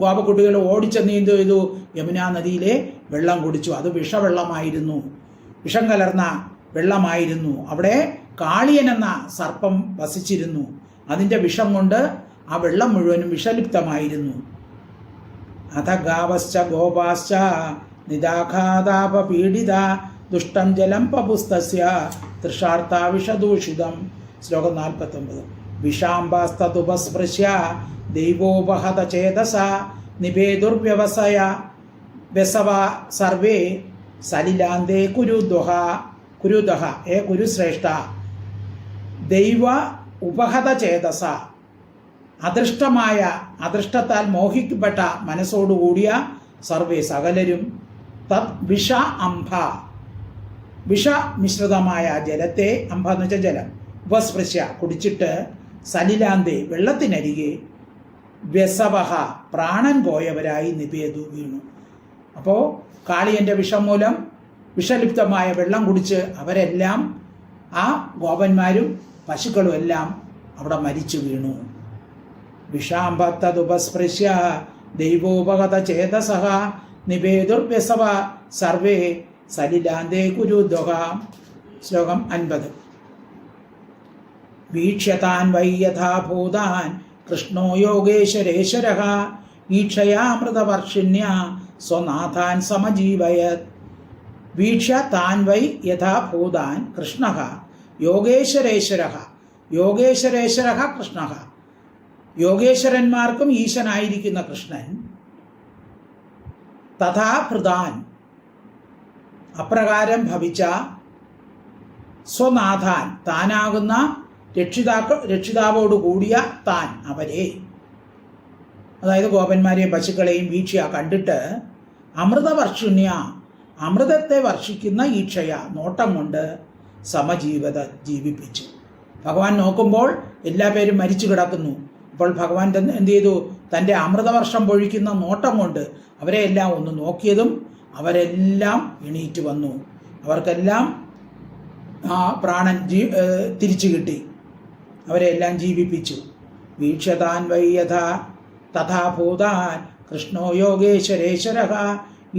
ഗോപക്കുട്ടികളും ഓടിച്ചെന്ന് എന്ത് ചെയ്തു? യമുനാ നദിയിലെ വെള്ളം കുടിച്ചു. അത് വിഷവെള്ളമായിരുന്നു, വിഷം കലർന്ന വെള്ളമായിരുന്നു. അവിടെ കാളിയൻ എന്ന സർപ്പം വസിച്ചിരുന്നു. അതിൻ്റെ വിഷം കൊണ്ട് ആ വെള്ളം മുഴുവനും വിഷലിപ്തമായിരുന്നു. അഥ ഗാവശ്ച ഗോപാശ്ച നിദാഘാതാപ പീഡിത ദുഷ്ടം ജലം പപുസ്തസ്യ തൃഷാർത്ഥ വിഷദൂഷിതം. ശ്ലോകം 49. വിഷാംബാസ്തതുപസ്പൃശ്യ ദൈവോപഹത ചേതസ നിഭേദുർവ്യവസയ വ്യസവ സർവേ സലിലാന്തേ കുരുദഹ ഏ കുരുശ്രേഷ്ഠ. ദൈവ ഉപഹത ചേതസ, അദൃഷ്ടത്താൽ മോഹിക്കപ്പെട്ട മനസ്സോടുകൂടിയ സർവേ സകലരും തത് വിഷ അംഭ വിഷമിശ്രിതമായ ജലത്തെ, അംഭ എന്ന് വെച്ചാൽ ജലം, ഉപസ്പൃശ്യ കുടിച്ചിട്ട് സലിലാന്തേ വെള്ളത്തിനരികെ വ്യസവഹ പ്രാണൻ പോയവരായി നിപേതു വീണു. അപ്പോൾ കാളിയൻ്റെ വിഷം മൂലം വിഷലിപ്തമായ വെള്ളം കുടിച്ച് അവരെല്ലാം, ആ ഗോപന്മാരും പശുക്കളും എല്ലാം അവിടെ മരിച്ചു വീണു. വിഷാംബത്തതുപസ്പൃശ്യ ദൈവോപഗത ചേതസഃ നിവേദുർവ്യസവ സർവേ സലിലാന്തേ കുരുദ്വഹ. ശ്ലോകം 50. വീക്ഷ്യതാൻ വൈ യഥാ ഭൂതാൻ കൃഷ്ണോ യോഗേശ്വരേശ്വരഃ ഈക്ഷയാമൃതവർഷിണ്യ സ്വനാഥാൻ സമജീവയത്. വീക്ഷ്യ താൻ വൈ യഥാ ഭൂതാൻ കൃഷ്ണഃ യോഗേശ്വരേശ്വരഃ. യോഗേശ്വരേശ്വരഃ കൃഷ്ണഃ, യോഗേശ്വരന്മാർക്കും ഈശനായിരിക്കുന്ന കൃഷ്ണൻ. തഥാ ഭൃതാൻ, അപ്രകാരം ഭവിച്ച സ്വനാഥാൻ, താനാകുന്ന രക്ഷിതാവോടുകൂടിയ താൻ, അവരെ, അതായത് ഗോപന്മാരെയും പശുക്കളെയും വീക്ഷ്യ കണ്ടിട്ട് അമൃതവർഷിണ്യ, അമൃതത്തെ വർഷിക്കുന്ന ഈക്ഷയ നോട്ടം കൊണ്ട് സമജീവത ജീവിപ്പിച്ചു. ഭഗവാൻ നോക്കുമ്പോൾ എല്ലാ പേരും മരിച്ചു കിടക്കുന്നു. അപ്പോൾ ഭഗവാൻ എന്ത് ചെയ്തു? തൻ്റെ അമൃതവർഷം പൊഴിക്കുന്ന നോട്ടം കൊണ്ട് അവരെ എല്ലാം ഒന്ന് നോക്കിയതും അവരെല്ലാം എണീറ്റ് വന്നു. അവർക്കെല്ലാം പ്രാണൻ തിരിച്ചു കിട്ടി. അവരെല്ലാം ജീവിപ്പിച്ചു. വീക്ഷതാൻ വൈ തഥാ ഭൂതാൻ കൃഷ്ണോ യോഗേശ്വരേശ്വരഃ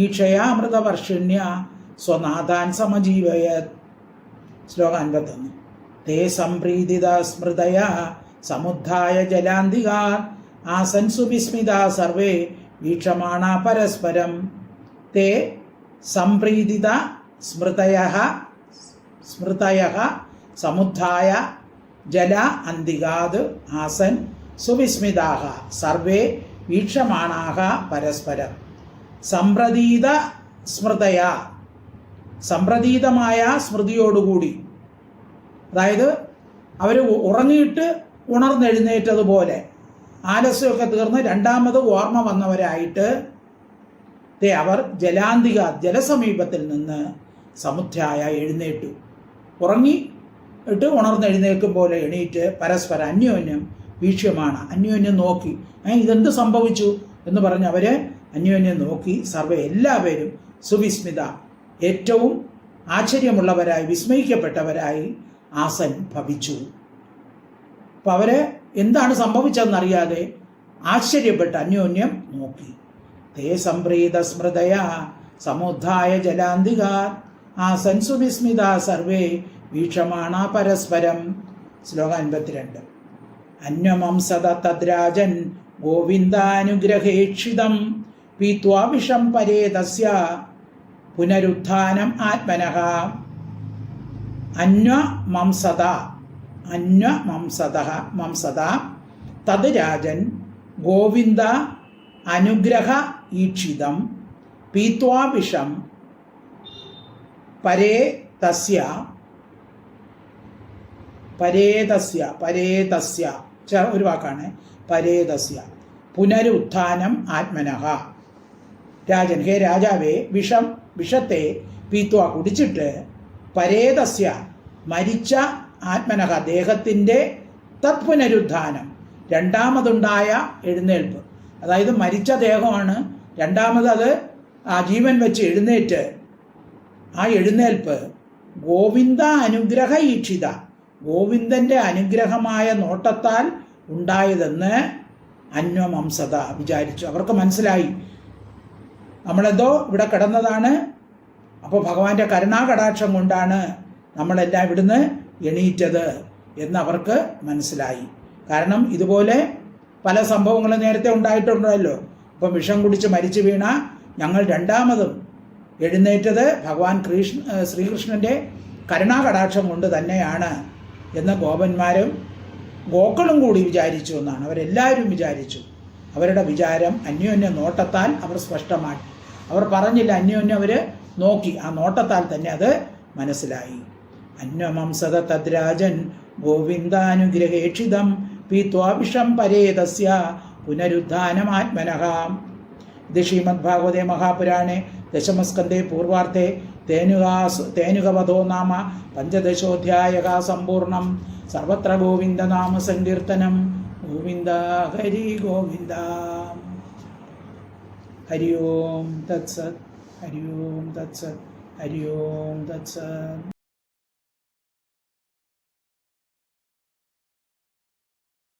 ഈക്ഷയാമൃതവർഷിണ്യ സ്വനാഥാൻ സമജീവയത്. ശ്ലോകം 51. തേ സംപ്രീതിത സ്മൃതയ സമുദ്ധായ ജലാന്തികാ ആസൻ സുവിസ്മിതാ സർവേ വീക്ഷമാണ പരസ്പരം. തേ സംപ്രീതിത സ്മൃതയഃ സമുദ്ധായ ജല അന്തികാത് ആസൻ സുവിസ്മിതാഃ സർവേ വീക്ഷമാണാഃ പരസ്പരം. സംപ്രതീത സ്മൃതയ, സംപ്രതീതമായ സ്മൃതിയോടുകൂടി, അതായത് അവർ ഉറങ്ങിയിട്ട് ഉണർന്നെഴുന്നേറ്റതുപോലെ ആലസ്യമൊക്കെ തീർന്ന് രണ്ടാമത് ഓർമ്മ വന്നവരായിട്ട് അവർ ജലാന്തിക, ജലസമീപത്തിൽ നിന്ന് സമുദ്ധായ എഴുന്നേറ്റു. ഉറങ്ങിയിട്ട് ഉണർന്നെഴുന്നേൽക്കും പോലെ എണീറ്റ് പരസ്പരം അന്യോന്യം വീക്ഷ്യമാണ്, അന്യോന്യം നോക്കി ഇതെന്ത് സംഭവിച്ചു എന്ന് പറഞ്ഞ് അവർ അന്യോന്യം നോക്കി. സർവേ എല്ലാവരും സുവിസ്മിത, ഏറ്റവും ആശ്ചര്യമുള്ളവരായി വിസ്മയിക്കപ്പെട്ടവരായി ആസൻ ഭവിച്ചു. അപ്പം അവര് എന്താണ് സംഭവിച്ചതെന്നറിയാതെ ആശ്ചര്യപ്പെട്ട് അന്യോന്യം നോക്കി. തേ സംപ്രീത സ്മൃതയ സമുദ്ധായ ജലാന്തിക ആസൻ സുവിസ്മിത സർവേ വീക്ഷമാണ പരസ്പരം. ശ്ലോകം 52. അന്വമംസത തദ്രാജൻ ഗോവിന്ദാനുഗ്രഹേക്ഷിതം പീത്വാ വിഷം പരേ തസ്യ പുനരുത്ഥാനം ആത്മനഃ അന്വമംസത തത് രാജൻ ഗോവിന്ദ അനുഗ്രഹ ഈക്ഷിതം പീത്വാ വിഷം പരേതസ്യ ഒരു വാക്കാണ് പരേതസ്യ പുനരുത്ഥാനം ആത്മനഃ. രാജൻ, ഹേ രാജാവേ, വിഷത്തെ പീത്വ കുടിച്ചിട്ട് പരേതസ്യ മരിച്ച ആത്മനഃ ദേഹത്തിൻ്റെ തത് പുനരുത്ഥാനം രണ്ടാമതുണ്ടായ എഴുന്നേൽപ്പ്, അതായത് മരിച്ച ദേഹമാണ് രണ്ടാമത് അത് ആ ജീവൻ വെച്ച് എഴുന്നേറ്റ് ആ എഴുന്നേൽപ്പ് ഗോവിന്ദ അനുഗ്രഹ ഈക്ഷിത ഗോവിന്ദൻ്റെ അനുഗ്രഹമായ നോട്ടത്താൽ ഉണ്ടായതെന്ന് അന്വമംസത വിചാരിച്ചു. അവർക്ക് മനസ്സിലായി നമ്മളെന്തോ ഇവിടെ കിടന്നതാണ്, അപ്പോൾ ഭഗവാന്റെ കരുണാകടാക്ഷം കൊണ്ടാണ് നമ്മളെല്ലാം ഇവിടുന്ന് എണീറ്റത് എന്നവർക്ക് മനസ്സിലായി. കാരണം ഇതുപോലെ പല സംഭവങ്ങളും നേരത്തെ ഉണ്ടായിട്ടുണ്ടല്ലോ. ഇപ്പം വിഷം കുടിച്ച് മരിച്ചു വീണ ഞങ്ങൾ രണ്ടാമതും എഴുന്നേറ്റത് ഭഗവാൻ ശ്രീകൃഷ്ണൻ്റെ കരുണാകടാക്ഷം കൊണ്ട് തന്നെയാണ് എന്ന് ഗോക്കളും കൂടി വിചാരിച്ചു എന്നാണ്. അവരെല്ലാവരും വിചാരിച്ചു. അവരുടെ വിചാരം അന്യോന്യ നോട്ടത്താൽ അവർ സ്പഷ്ടമാക്കി. അവർ പറഞ്ഞില്ല, അന്യോന്യം അവർ നോക്കി. ആ നോട്ടത്താൽ തന്നെ അത് മനസ്സിലായി. അന്വമംസത തദ്രാജൻ ഗോവിന്ദാനുഗ്രഹേക്ഷിതം പീത്വാ വിഷം പരേതസ്യ പുനരുദ്ധാനമാത്മനഃ. ഇത് ശ്രീമദ്ഭാഗവതേ മഹാപുരാണേ ദശമസ്കന്ധേ പൂർവാർദ്ധേ തേനുകവധോ നാമ പഞ്ചദശോധ്യായഃ സമ്പൂർണം. സർവത്ര ഗോവിന്ദനാമ സങ്കീർത്തനം. ഗോവിന്ദ ഹരി ഗോവിന്ദ. ഹരി ഓം തത്സത്. ഹരി ഓം തത്സത്. ഹരി ഓം തത്സത്.